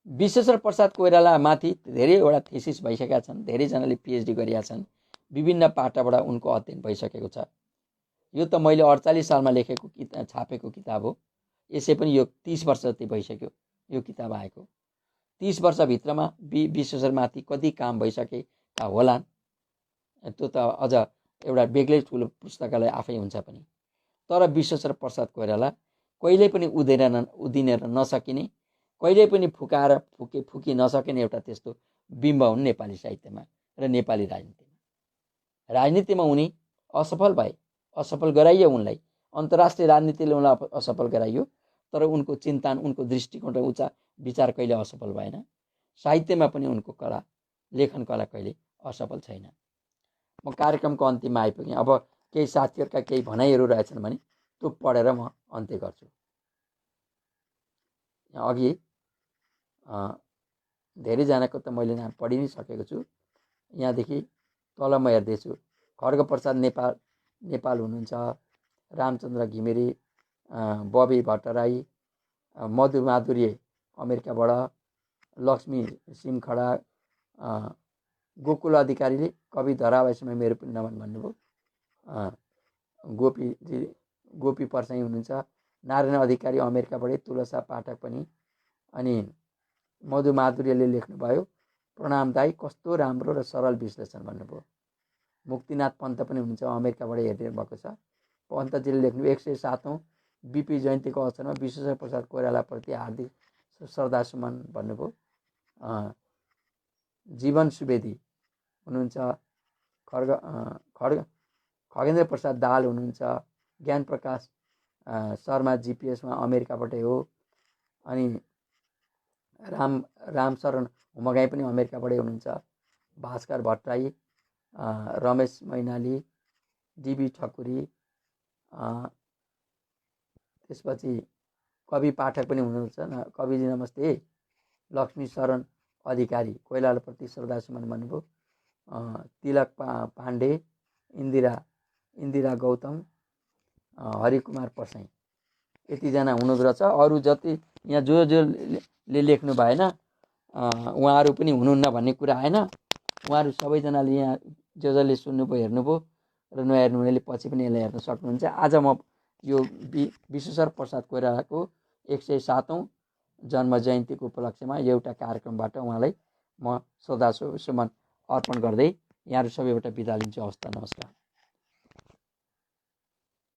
विश्वेश्वर प्रसाद कोइराला माथि धेरैवटा थेसिस भइसकेका छन्, धेरैजनाले पिएचडी गरेका छन्, विभिन्न पाटाबाट उनको अध्ययन भइसकेको छ। यो त मैले 48 सालमा छापेको किताब हो। यसै पनि यो 30 वर्ष जति भइसक्यो यो किताब आएको। 30 वर्षभित्रमा विश्वेश्वरमाथि कति काम भइसकेका होलान्, त्यो त अझ एउटा बेग्लै ठुलो पुस्तकालय आफै हुन्छ पनि। तर विश्वेश्वर प्रसाद कोइराला कहिल्यै पनि उदिन नसकिने, कहिल्यै पनि फुकी नसकिने एउटा त्यस्तो बिम्ब हुन् नेपाली साहित्यमा र नेपाली राजनीतिमा उनी असफल भए, असफल गराइयो उनलाई। अन्तर्राष्ट्रिय राजनीतिले उनलाई असफल गराइयो, तर उनको चिन्तन, उनको दृष्टिकोण र उच्च विचार कहिले असफल भएन। साहित्यमा पनि उनको कला, लेखन कला कहिले असफल छैन। म कार्यक्रमको अन्तिममा आइपुगेँ। अब केही साथीहरूका केही भनाइहरू रहेछन् भने त्यो पढेर म अन्त्य गर्छु। अघि धेरैजनाको त मैले नाम पढि नै सकेको छु। यहाँदेखि तल म हेर्दैछु, खड्गप्रसाद नेपाल हुनुहुन्छ, रामचन्द्र घिमिरे, बबी भट्टराई, मधु माधुर्य अमेरिकाबाट, लक्ष्मी सिमखडा, गोकुल अधिकारीले कवि धरावासमा मेरो पनि नमन भन्नुभयो, गोपी पर्साई हुनुहुन्छ, नारायण अधिकारी अमेरिकाबाटै, तुलसा पाठक पनि, अनि मधु माधुर्यले लेख्नुभयो प्रणाम दाई, कस्तो राम्रो र सरल विश्लेषण भन्नुभयो। मुक्तिनाथ पन्त पनि हुनुहुन्छ, अमेरिकाबाट हेरिदिनु भएको छ। पन्तजीले लेख्नुभयो 107औं बिपी जयन्तीको अवसरमा विश्वेश्वर प्रसाद कोइरालाप्रति हार्दिक श्रद्धासुमन भन्नुभयो। जीवन सुवेदी हुनुहुन्छ, खगेन्द्र प्रसाद दाहाल हुनुहुन्छ, ज्ञान प्रकाश शर्मा जिपिएसमा अमेरिकाबाटै हो, अनि रामशरण हुमगाई पनि अमेरिकाबाटै हुनुहुन्छ, भास्कर भट्टराई, रमेश मैनाली, डिबी ठकुरी, त्यसपछि कवि पाठक पनि हुनुहुन्छ, कविजी नमस्ते, लक्ष्मी शरण अधिकारी कोइरालाप्रति श्रद्धासुमन भन्नुभयो, तिलक पाण्डे, इन्दिरा गौतम, हरिकुमार पर्साई, यतिजना हुनुहुँदो रहेछ। अरू जति यहाँ जसले लेख्नु भएन उहाँहरू पनि हुनुहुन्न भन्ने कुरा आएन। उहाँहरू सबैजनाले यहाँ जसले सुन्नुभयो हेर्नुभयो र नहेर्नु हुनेले पछि पनि यसलाई हेर्न सक्नुहुन्छ। आज म यो विश्वेश्वर प्रसाद कोइरालाको 107औं जन्म जयन्तीको उपलक्ष्यमा एउटा कार्यक्रमबाट उहाँलाई म श्रद्धासुमन अर्पण गर्दै यहाँहरू सबैबाट बिदा लिन्छु। हवस् त, नमस्कार।